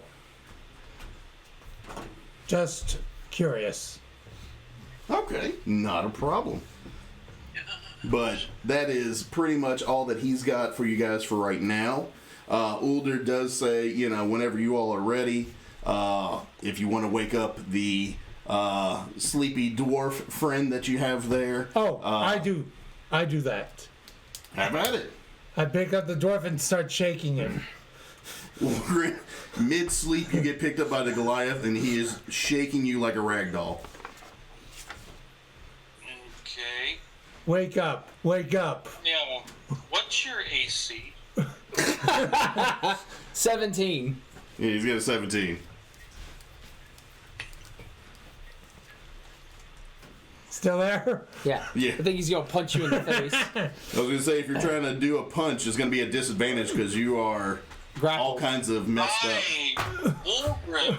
Just curious. Okay, not a problem. But that is pretty much all that he's got for you guys for right now. Ulder does say, whenever you all are ready, if you want to wake up the sleepy dwarf friend that you have there. I do that. Have at it. I pick up the dwarf and start shaking him. Mid-sleep, you get picked up by the Goliath, and he is shaking you like a rag doll. Okay. Wake up! Wake up! Now, what's your AC? 17. Yeah, he's got a 17. Still there? Yeah. Yeah. I think he's gonna punch you in the face. I was gonna say, if you're trying to do a punch, it's gonna be a disadvantage because you are Grappled. all kinds of messed up. My Ulgrim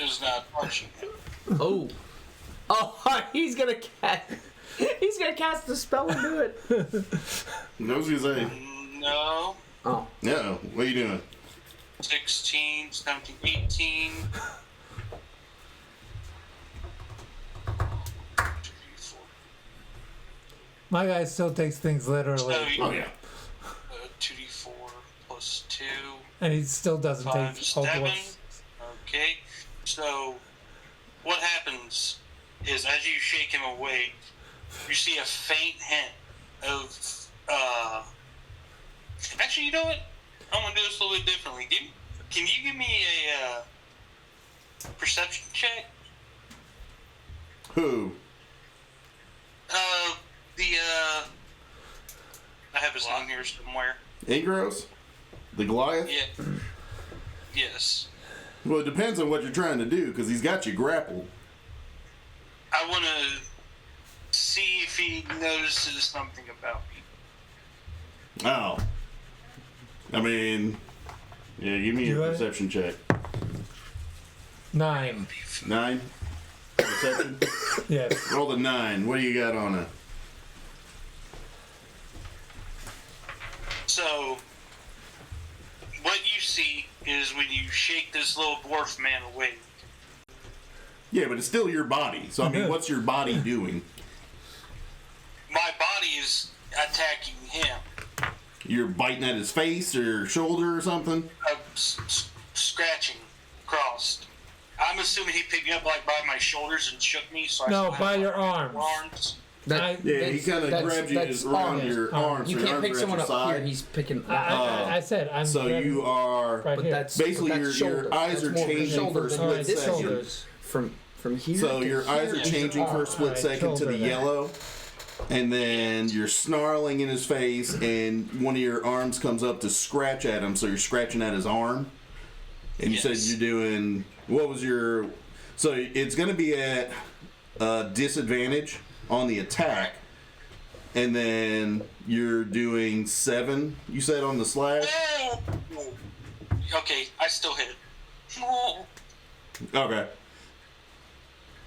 is not punching him. Oh. Oh, he's gonna cast the spell and do it. I was gonna say, No. Oh. no, what are you doing? 16, 17, 18. 2d4. My guy still takes things literally, So you, Oh yeah. 2d4 plus 2. and he still doesn't 5, take all 7. dwarfs. Okay. So what happens is as you shake him awake, you see a faint hint of actually, you know what? I'm gonna do this a little bit differently. Can you give me a perception check? Who? I have his name here somewhere. Ingros? The Goliath? Yeah. Yes. Well, it depends on what you're trying to do because he's got you grappled. I want to see if he notices something about me. Oh. I mean, yeah, give me Do your I? perception check. 9. 9? Perception? Yes. Roll the 9. What do you got on it? So, what you see is when you shake this little dwarf man awake. Yeah, but it's still your body. So, I mean, what's your body doing? My body is attacking him. You're biting at his face or shoulder or something? Scratching crossed. I'm assuming he picked me up like by my shoulders and shook me. So No, I still by have your my arms. Yeah, he kind of grabbed you around your arms. You so your can't arms pick are at someone your up side. here. He's picking. I said I'm. So grabbing you are... right But here. that's Basically, but that's your shoulder. eyes That's are more changing shoulder for a than split this second. shoulders. From here. So to your eyes are here. changing for a split Alright, second to the shoulder then. yellow, and then you're snarling in his face, and one of your arms comes up to scratch at him. So you're scratching at his arm, and you said Yes. you're doing. What was your? So it's going to be at disadvantage on the attack, and then you're doing 7. You said on the slash. Okay, I still hit. Okay.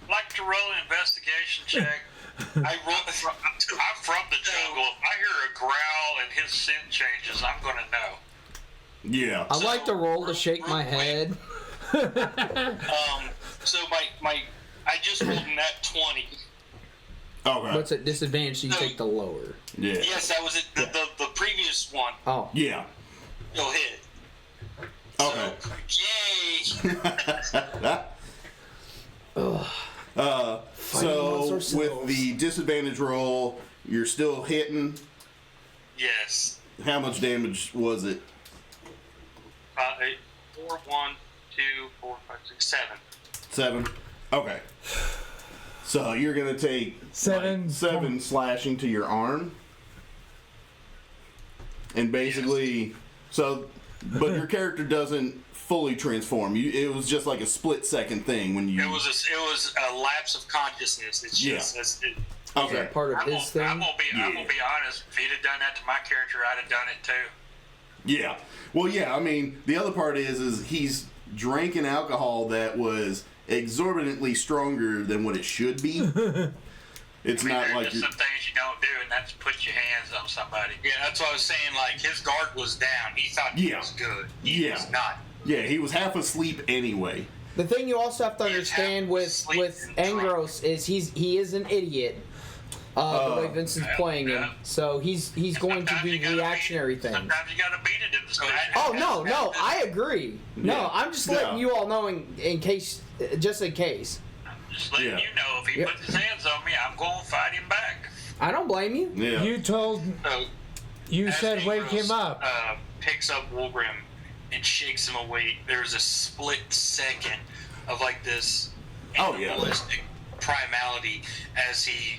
Like to roll an investigation check. I'm from the jungle. If I hear a growl and his scent changes, I'm gonna know. Yeah. I like to roll to shake my head. So I just rolled in that 20. Okay. What's at disadvantage? So you take the lower. Yeah. Yes, that was it. The previous one. Oh. Yeah. You'll hit. Okay. So, yay! So amongst with ourselves. the disadvantage roll, you're still hitting. Yes. How much damage was it? 8, 4, 1, 2, 4, 5, 6, 7. 7. Okay. So you're gonna take 7. 7 slashing to your arm, and basically, but your character doesn't fully transform. It was just like a split-second thing when you. It was a lapse of consciousness. It's just Okay. Part of I'm his thing. gonna be honest. If he'd have done that to my character, I'd have done it too. Yeah. Well, yeah. I mean, the other part is he's drinking alcohol that was exorbitantly stronger than what it should be. It's not There's like just you're. some things you don't do, and that's put your hands on somebody. Yeah, that's what I was saying. Like his guard was down. He thought he Yeah. was good. He Yeah. was not. Yeah, he was half asleep anyway. The thing you also have to understand with sleep and Angros is he is an idiot. The way Vincent's playing him, so he's going to Sometimes do you gotta reactionary beat, things. Sometimes you gotta beat it in the script. Oh no, I agree. No, Yeah. I'm just letting you all know in case, just in case. Just letting Yeah. you know, if he Yep. puts his hands on me, I'm going to fight him back. I don't blame you. Yeah. You told So, You as said wake Ambrose, him up. Picks up Wolgrim and shakes him awake. There's a split second of like this Oh, yeah. animalistic primality as he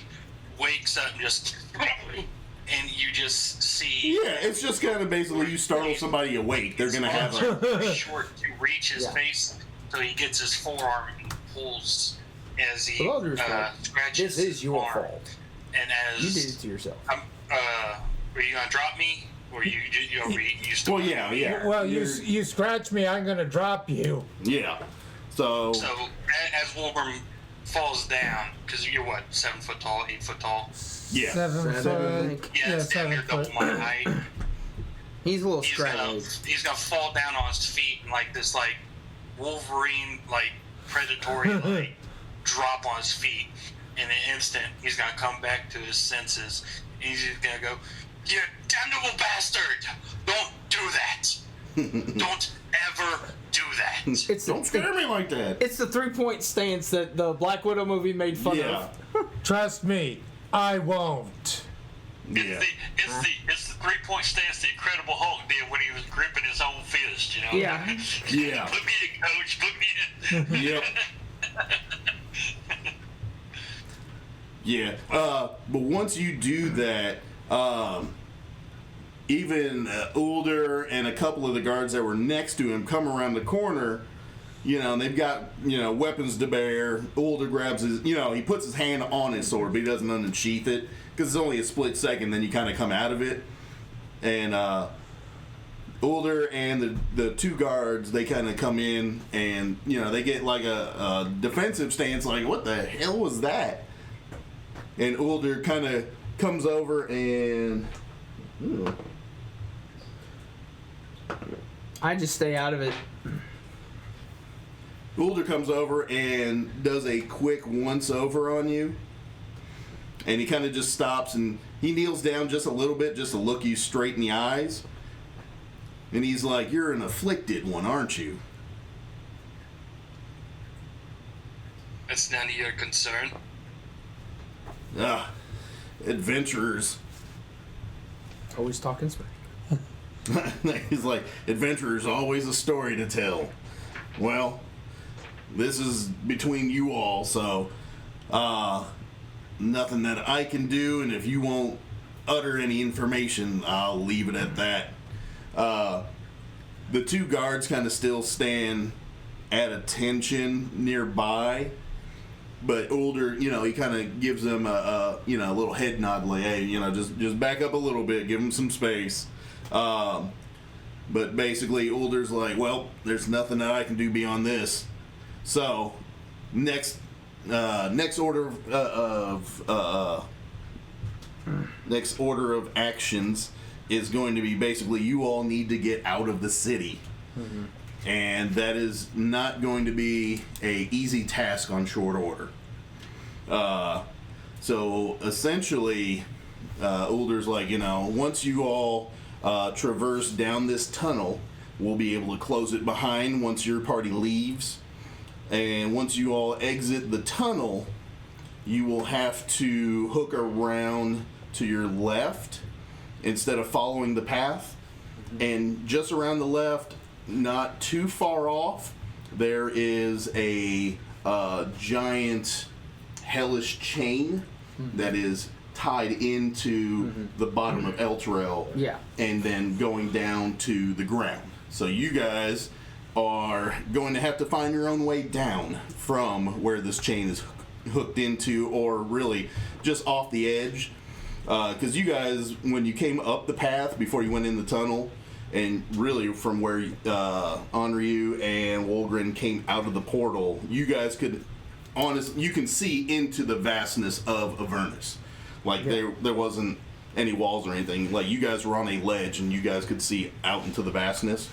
wakes up and just, and you just see. Yeah, it's just kind of basically you startle somebody awake. They're gonna have a. short to reach his Yeah. face, so he gets his forearm and pulls as he Baldur's like, scratches this is his your arm. fault. And as You did it to yourself. were you gonna drop me, or you still? Well, yeah. Well, you scratch me, I'm gonna drop you. Yeah. So. So as Wolverine falls down, because you're what, 7 foot tall, 8 foot tall? Yeah. 7 I foot. think. Yeah, it's damn near 7 double foot. my height. He's a little He's scraggly. gonna fall down on his feet and like this like Wolverine like predatory like drop on his feet. In an instant, he's gonna come back to his senses. And he's just gonna go, "You damnable bastard! Don't do that! Don't ever do that!" It's Don't scare me like that. It's the 3-point stance that the Black Widow movie made fun Yeah. of. Trust me, I won't. Yeah. It's the 3-point stance the Incredible Hulk did when he was gripping his own fist, you know? Yeah. Yeah. Put me in, coach, put me in. Yep. Yeah. But once you do that, even Ulder and a couple of the guards that were next to him come around the corner. You know, and they've got, weapons to bear. Ulder grabs his, he puts his hand on his sword, but he doesn't unsheath it. Because it's only a split second, then you kind of come out of it. And Ulder and the two guards, they kind of come in and, they get like a defensive stance, like, what the hell was that? And Ulder kind of comes over and... I just stay out of it. Ulder comes over and does a quick once-over on you. And he kind of just stops and he kneels down just a little bit just to look you straight in the eyes. And he's like, "You're an afflicted one, aren't you?" That's none of your concern. Ah, adventurers. Always talking smack. He's like, "Adventurers, always a story to tell." Well, this is between you all, so nothing that I can do, and if you won't utter any information, I'll leave it at that. The two guards kind of still stand at attention nearby, but Ulder, he kind of gives them a little head nod, like, "Hey, just back up a little bit, give them some space." But basically, Ulder's like, "Well, there's nothing that I can do beyond this." So, next order of actions is going to be basically you all need to get out of the city, and that is not going to be a easy task on short order. So essentially, Ulder's like, once you all traverse down this tunnel, we'll be able to close it behind once your party leaves. And once you all exit the tunnel, you will have to hook around to your left instead of following the path. And just around the left, not too far off, there is a giant hellish chain that is tied into the bottom of Elturel, Yeah. and then going down to the ground. So you guys are going to have to find your own way down from where this chain is hooked into, or really just off the edge. Because you guys, when you came up the path before you went in the tunnel, and really from where Onryu and Wolgren came out of the portal, you guys could, you can see into the vastness of Avernus. Like, there wasn't any walls or anything. Like, you guys were on a ledge and you guys could see out into the vastness.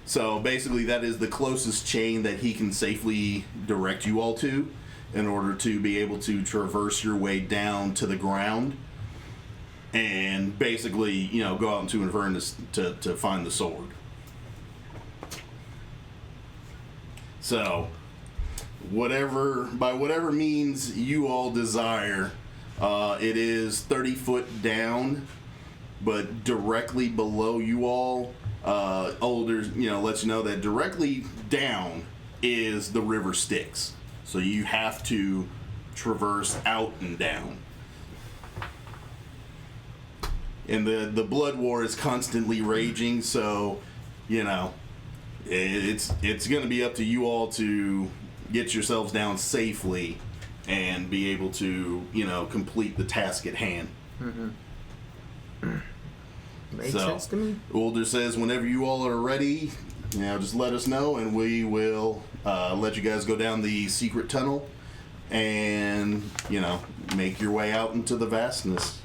So basically that is the closest chain that he can safely direct you all to in order to be able to traverse your way down to the ground and basically, go out into Avernus to find the sword. So, by whatever means you all desire, it is 30 foot down but directly below you all, Older, lets you know that directly down is the river Styx. So you have to traverse out and down. And the blood war is constantly raging, so, it's going to be up to you all to get yourselves down safely and be able to, complete the task at hand. Mm-hmm. Makes So, sense to me. Ulder says whenever you all are ready, just let us know and we will let you guys go down the secret tunnel and, make your way out into the vastness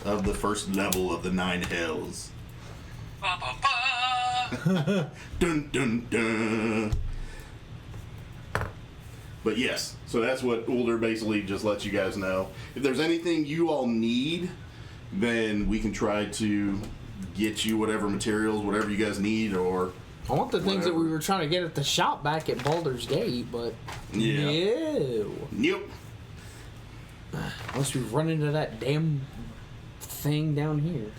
of the first level of the 9 hells. Ba, ba, ba. Dun, dun, dun. But yes, so that's what Ulder basically just lets you guys know. If there's anything you all need, then we can try to get you whatever materials, whatever you guys need, or I want the things that whatever. we were trying to get at the shop back at Baldur's Gate, but no. Yep. Unless we run into that damn thing down here.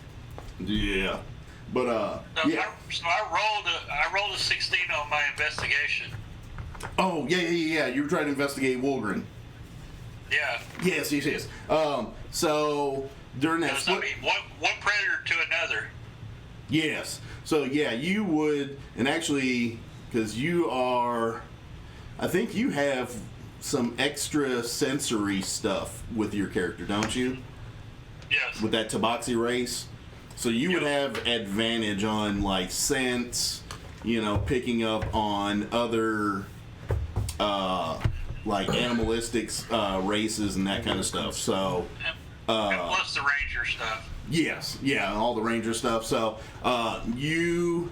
Yeah. But So yeah. I rolled a 16 on my investigation. Oh, yeah. You were trying to investigate Wolgren. Yeah. Yes. So during that Because, one predator to another. yes. So yeah, you would, and actually, because you are, I think you have some extra sensory stuff with your character, don't you? Yes. With that Tabaxi race. So you would have advantage on like scents, picking up on other like animalistic races and that kind of stuff. So And plus the ranger stuff. yes, all the ranger stuff. So you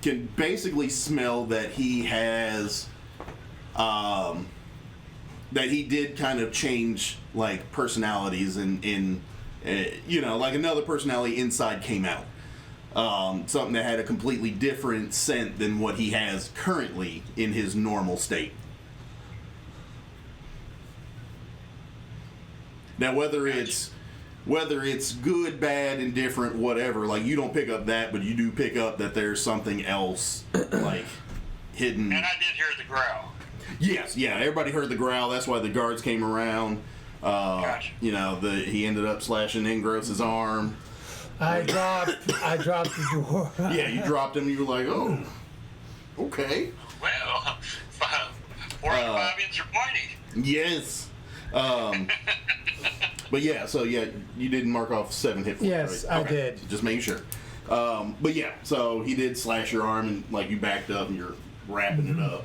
can basically smell that he has that he did kind of change like personalities in like another personality inside came out. Something that had a completely different scent than what he has currently in his normal state. Now, whether it's good, bad, indifferent, whatever, like you don't pick up that, but you do pick up that there's something else like hidden. And I did hear the growl. Yes, everybody heard the growl. That's why the guards came around. Gotcha. He ended up slashing Ingross's arm. I dropped the door. Yeah, you dropped him. You were like, oh, okay. Well, 4 out of 5 ends are pointy. Yes. But yeah, so yeah, you didn't mark off 7 hit points. Yes, right? I did. Just making sure. But yeah, so he did slash your arm and like you backed up and you're wrapping it up.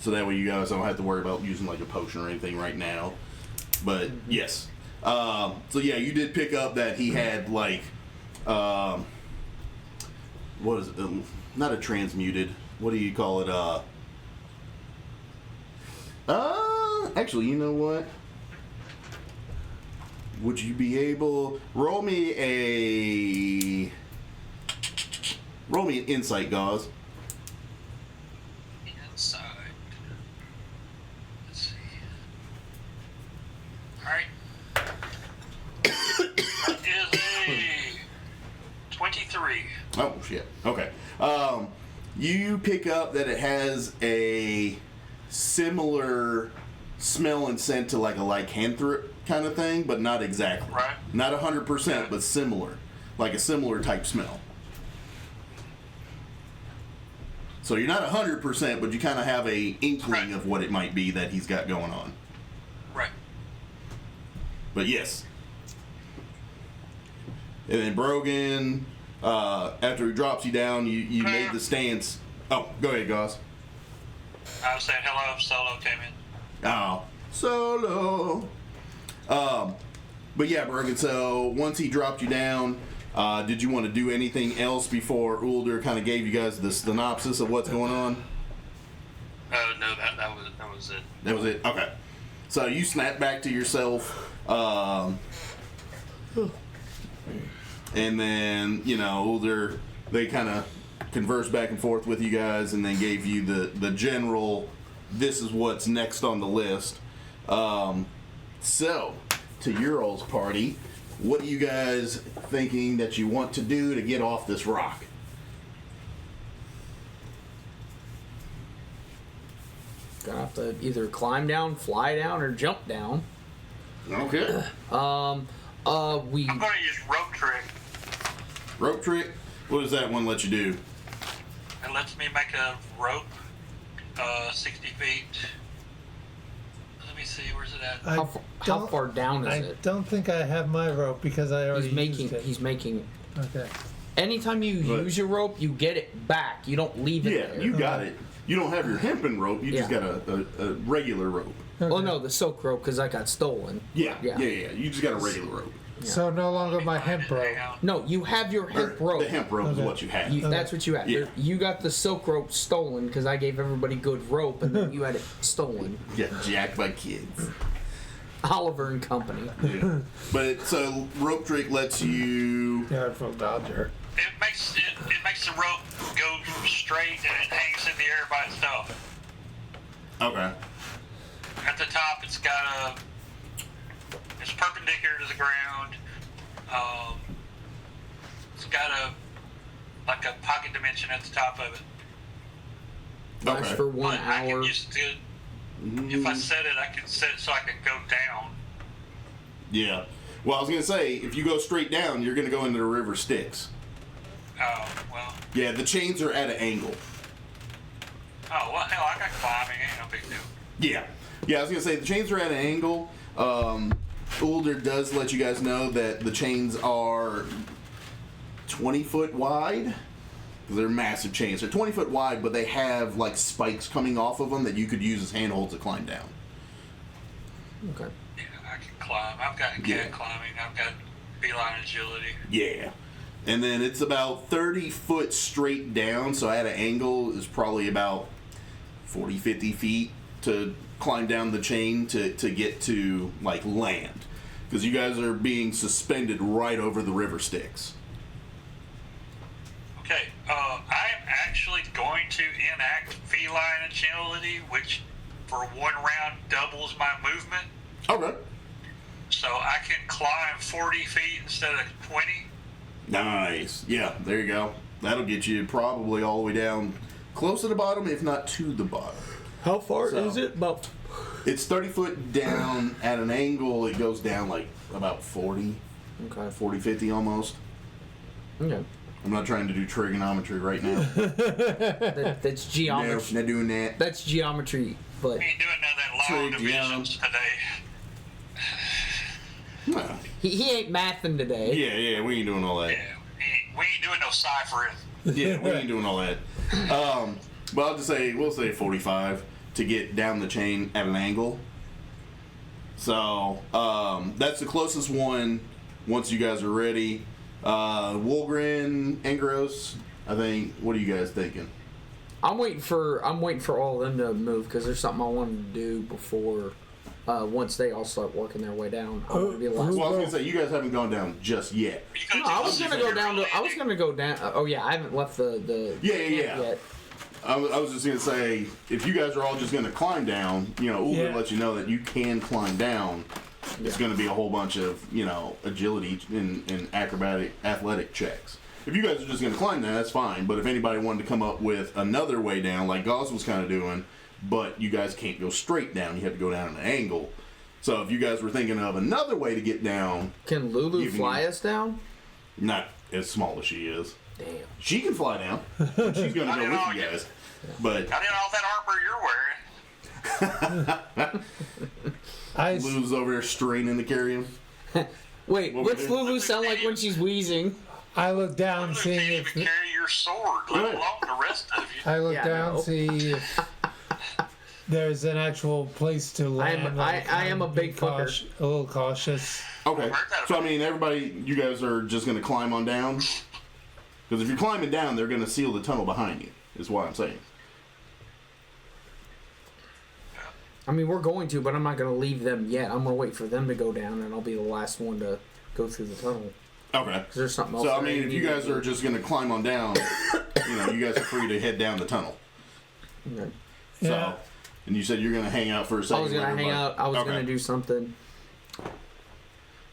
So that way you guys don't have to worry about using like a potion or anything right now. But yes. So yeah, you did pick up that he had like, what is it? Not a transmuted. What do you call it? Actually, you know what? Would you be able roll me an insight, Gauze? Inside. Let's see. Alright. Is a 23. Oh shit. Okay. You pick up that it has a similar smell and scent to like a lycanthrope kind of thing, but not exactly. Right. Not 100%, but similar. Like a similar type smell. So you're not 100%, but you kind of have a inkling Right. of what it might be that he's got going on. Right. But yes. And then Brogan, after he drops you down, you made the stance. Oh, go ahead, Goss. I was saying hello, Solo came in. Oh, Solo. But yeah, Brogan, so once he dropped you down, did you want to do anything else before Ulder kind of gave you guys the synopsis of what's going on? No, that was it. That was it? Okay. So you snap back to yourself, and then, Ulder, they kind of conversed back and forth with you guys and then gave you the general, this is what's next on the list. So, to your all's party. What are you guys thinking that you want to do to get off this rock? Gonna have to either climb down, fly down, or jump down. Okay. We I'm going to use rope trick. Rope trick? What does that one let you do? It lets me make a rope 60 feet. Let me see, where's it at? how far down is I it? don't think I have my rope because I already used it. He's making. Okay. Anytime you use your rope, you get it back. You don't leave it Yeah, there. you got it. You don't have your hempen rope. You just Yeah. got a regular rope. Well, no, the silk rope because I got stolen. Yeah. Yeah. You just got a regular rope. So no longer my hemp rope. No, you have your hemp rope. The hemp rope is Okay. what you have. That's what you have. Yeah. You got the silk rope stolen because I gave everybody good rope, and then you had it stolen. Get jacked by kids. Oliver and Company. Yeah. But so rope trick lets you. Yardful Dodger. It makes the rope go straight and it hangs in the air by itself. Okay. At the top, it's perpendicular to the ground. It's got a pocket dimension at the top of it. Lasts Okay. for 1 But I hour. can use it. If I set it, I can set it so I can go down. Yeah. Well, I was gonna say if you go straight down, you're gonna go into the river Styx. Oh, well. Yeah, the chains are at an angle. Oh, well, hell, I got climbing. Ain't no big deal. Yeah. Yeah, I was gonna say the chains are at an angle. Ulder does let you guys know that the chains are 20 foot wide. They're massive chains. They're 20 foot wide, but they have like spikes coming off of them that you could use as handholds to climb down. Okay. Yeah, I can climb. I've got cat climbing. I've got feline agility. Yeah. And then it's about 30 foot straight down, so at an angle is probably about 40, 50 feet to climb down the chain to get to like land. Because you guys are being suspended right over the river Styx. Okay, I am actually going to enact feline agility, which for 1 round doubles my movement. Okay. So I can climb 40 feet instead of 20. Nice. Yeah, there you go. That'll get you probably all the way down close to the bottom, if not to the bottom. How far So- is it? About. It's 30 foot down at an angle. It goes down like about 40, Okay. 40, 50 almost. Okay. I'm not trying to do trigonometry right now. That's No, geometry. not doing that. That's geometry, but We ain't doing none of that long Trig, yeah. divisions today. Nah. he ain't mathing today. Yeah, we ain't doing all that. Yeah, we ain't doing no ciphering. Yeah, we ain't doing all that. But I'll just say, we'll say 45 to get down the chain at an angle. So, that's the closest one once you guys are ready. Wolgren, Engros, I think, what are you guys thinking? I'm waiting for all of them to move because there's something I wanted to do before. Once they all start working their way down, I want to be the last. Well, I was gonna say, you guys haven't gone down just yet. No, I was gonna go down. Oh yeah, I haven't left the Yeah. yet. I was just gonna say, if you guys are all just gonna climb down, Ulder Yeah. let you know that you can climb down. It's Yeah. gonna be a whole bunch of, agility and athletic checks. If you guys are just gonna climb down, that's fine. But if anybody wanted to come up with another way down, like Gauze was kind of doing, but you guys can't go straight down, you have to go down at an angle. So if you guys were thinking of another way to get down, Can Lulu You can- fly us down? not as small as she is, Damn. she can fly down. And she's gonna go with you guys. But I did all that armor you're wearing. Lulu's over there straining to carry him. Wait, What what's we do? Lulu sound like when she's wheezing? I look down, You seeing can't if even carry your sword, let Right. alone the rest of you. I look Yeah, down, no. see if there's an actual place to land. I am a I'm big fucker. A little cautious. Okay. So I mean, everybody, you guys are just gonna climb on down. Because if you're climbing down, they're gonna seal the tunnel behind you. Is what I'm saying. I mean, we're going to, but I'm not going to leave them yet. I'm going to wait for them to go down, and I'll be the last one to go through the tunnel. Okay. There's something else. So I that mean, if you need to guys do. are just gonna climb on down, you guys are free to head down the tunnel. Okay. Yeah. So, and you said you're gonna hang out for a second. I was going to hang out. I was Okay. going to do something.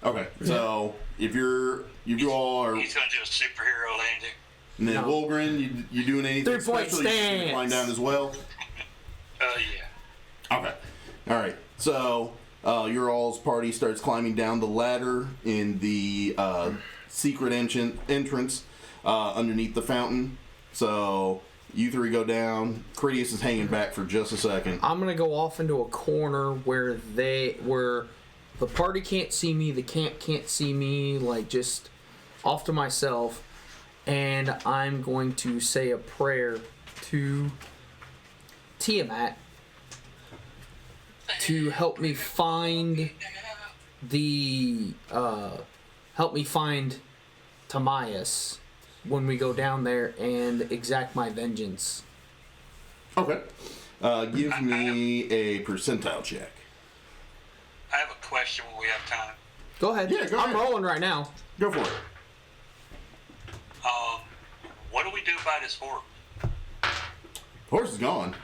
Okay, so if you all are, He's gonna do a superhero landing. and then No. Wolgren, you doing anything 3-point special? You stance. climb down as well. Yeah. Okay. All right. So your all's party starts climbing down the ladder in the secret entrance underneath the fountain. So you three go down. Critias is hanging back for just a second. I'm gonna go off into a corner where the party can't see me, the camp can't see me, like just off to myself, and I'm going to say a prayer to Tiamat to help me find Timaeus when we go down there and exact my vengeance. Okay. Give me a percentile check. I have a question when we have time. Go ahead. Yeah, go I'm ahead. rolling right now. Go for it. What do we do about his horse? Horse is gone.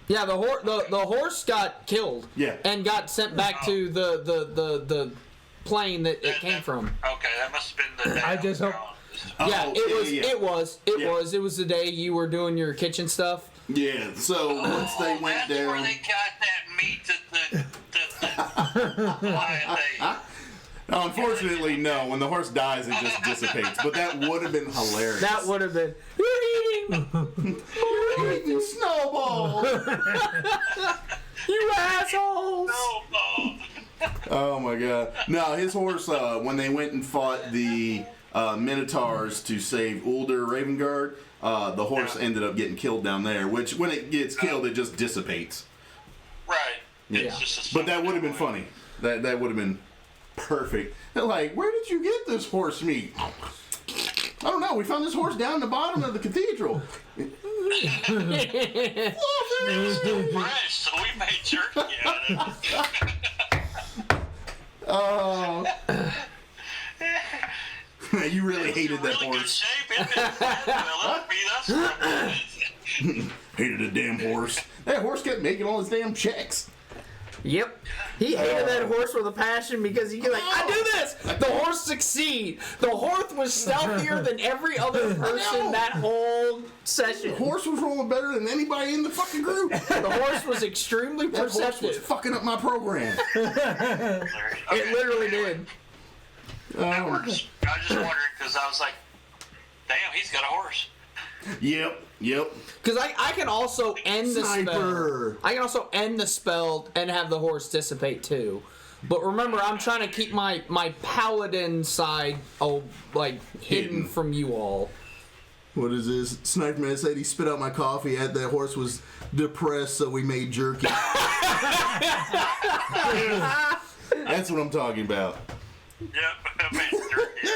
Yeah, the horse got killed. Yeah. And got sent back to the plane that it came from. Okay, that must have been the day I just hope- Yeah, Oh, it Yeah. was the day you were doing your kitchen stuff. Yeah. So once they went that's where down. they got that meat that the lion ate. Unfortunately, no. When the horse dies, it just dissipates. But that would have been hilarious. That would have been. You're eating Snowball. you assholes. No, Oh my god. No, his horse, when they went and fought the Minotaurs to save Ulder Ravengard, the horse ended up getting killed down there, which when it gets killed, it just dissipates. right. Yeah. It's just a But that would have been funny. That would have been perfect. They're like, where did you get this horse meat? I don't know. We found this horse down the bottom of the cathedral. Fresh, so we made jerky out of it. Oh. You really hated that really horse. Good shape, isn't it? Well, beat us for a minute. Hated a damn horse. That horse kept making all his damn checks. Yep. He hated that horse with a passion because he was like, I do this! The horse succeed! The horse was stealthier than every other person that whole session. The horse was rolling better than anybody in the fucking group. The horse was extremely That horse was perceptive. fucking up my program. It literally did. That works. I was just wondering because I was like, damn, he's got a horse. Yep. Because I can also end the Sniper. spell. I can also end the spell and have the horse dissipate too. But remember, I'm trying to keep my paladin side hidden from you all. What is this? Sniper Man said he spit out my coffee. That horse was depressed, so we made jerky. That's what I'm talking about. Yep, I made jerky.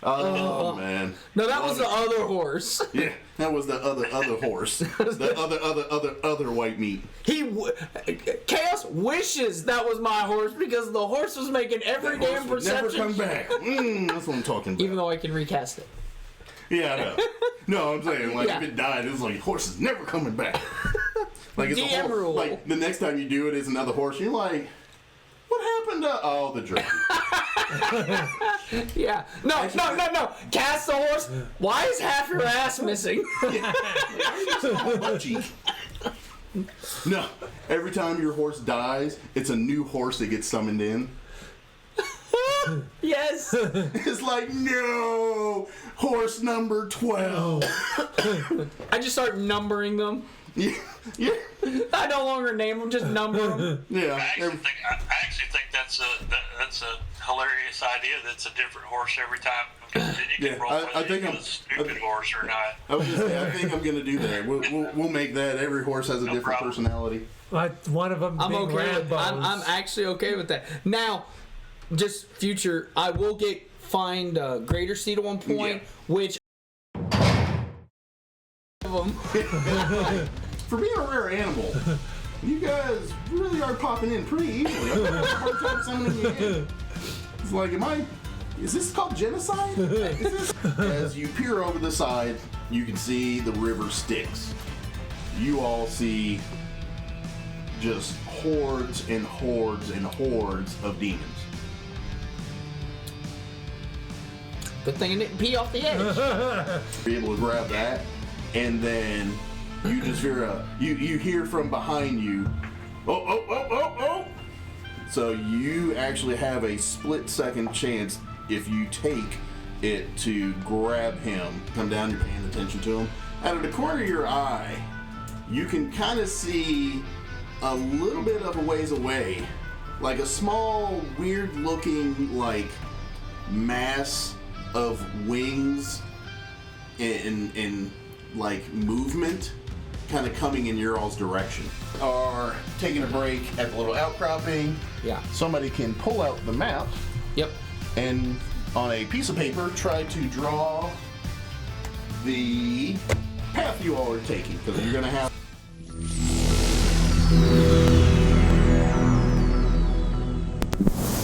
Oh man. No, that was the other horse. Yeah, that was the other horse. The other white meat. Chaos wishes that was my horse because the horse was making every That damn horse would never perception. come back. That's what I'm talking about. Even though I can recast it. Yeah, I know. No, I'm saying Yeah. if it died, it was like horse is never coming back. Like it's DM a horse. rule. Like the next time you do it, it's another horse. You're like, what happened to the jerky? Yeah. No. Cast the horse. Why is half your ass missing? No. Every time your horse dies, it's a new horse that gets summoned in. Yes. It's like, no, horse number 12. I just start numbering them. Yeah. I no longer name them, just number them. Yeah. I actually think that's a hilarious idea. That's a different horse every time. Then you can Yeah, roll I whether think you I'm- get a stupid horse or not. I was just saying, I think I'm gonna do that. We'll make that. Every horse has a different problem. personality. Like one of them I'm being okay with Rambo's. I'm actually okay with that. Now, just future, I will find Greater Seed at one point, Yeah. which of them. For being a rare animal, you guys really are popping in pretty easily. I'm having a hard time summoning you in. It's like, is this called genocide? As you peer over the side, you can see the river Styx. You all see just hordes and hordes and hordes of demons. Good thing it didn't pee off the edge. Be able to grab that, and then you just hear you hear from behind you, oh. So you actually have a split-second chance if you take it to grab him. Come down, you're paying attention to him. Out of the corner of your eye, you can kind of see a little bit of a ways away, like a small, weird-looking, like, mass of wings in like movement kind of coming in your all's direction. Are taking a break at the little outcropping. Yeah. Somebody can pull out the map Yep. and on a piece of paper try to draw the path you all are taking, because you're going to have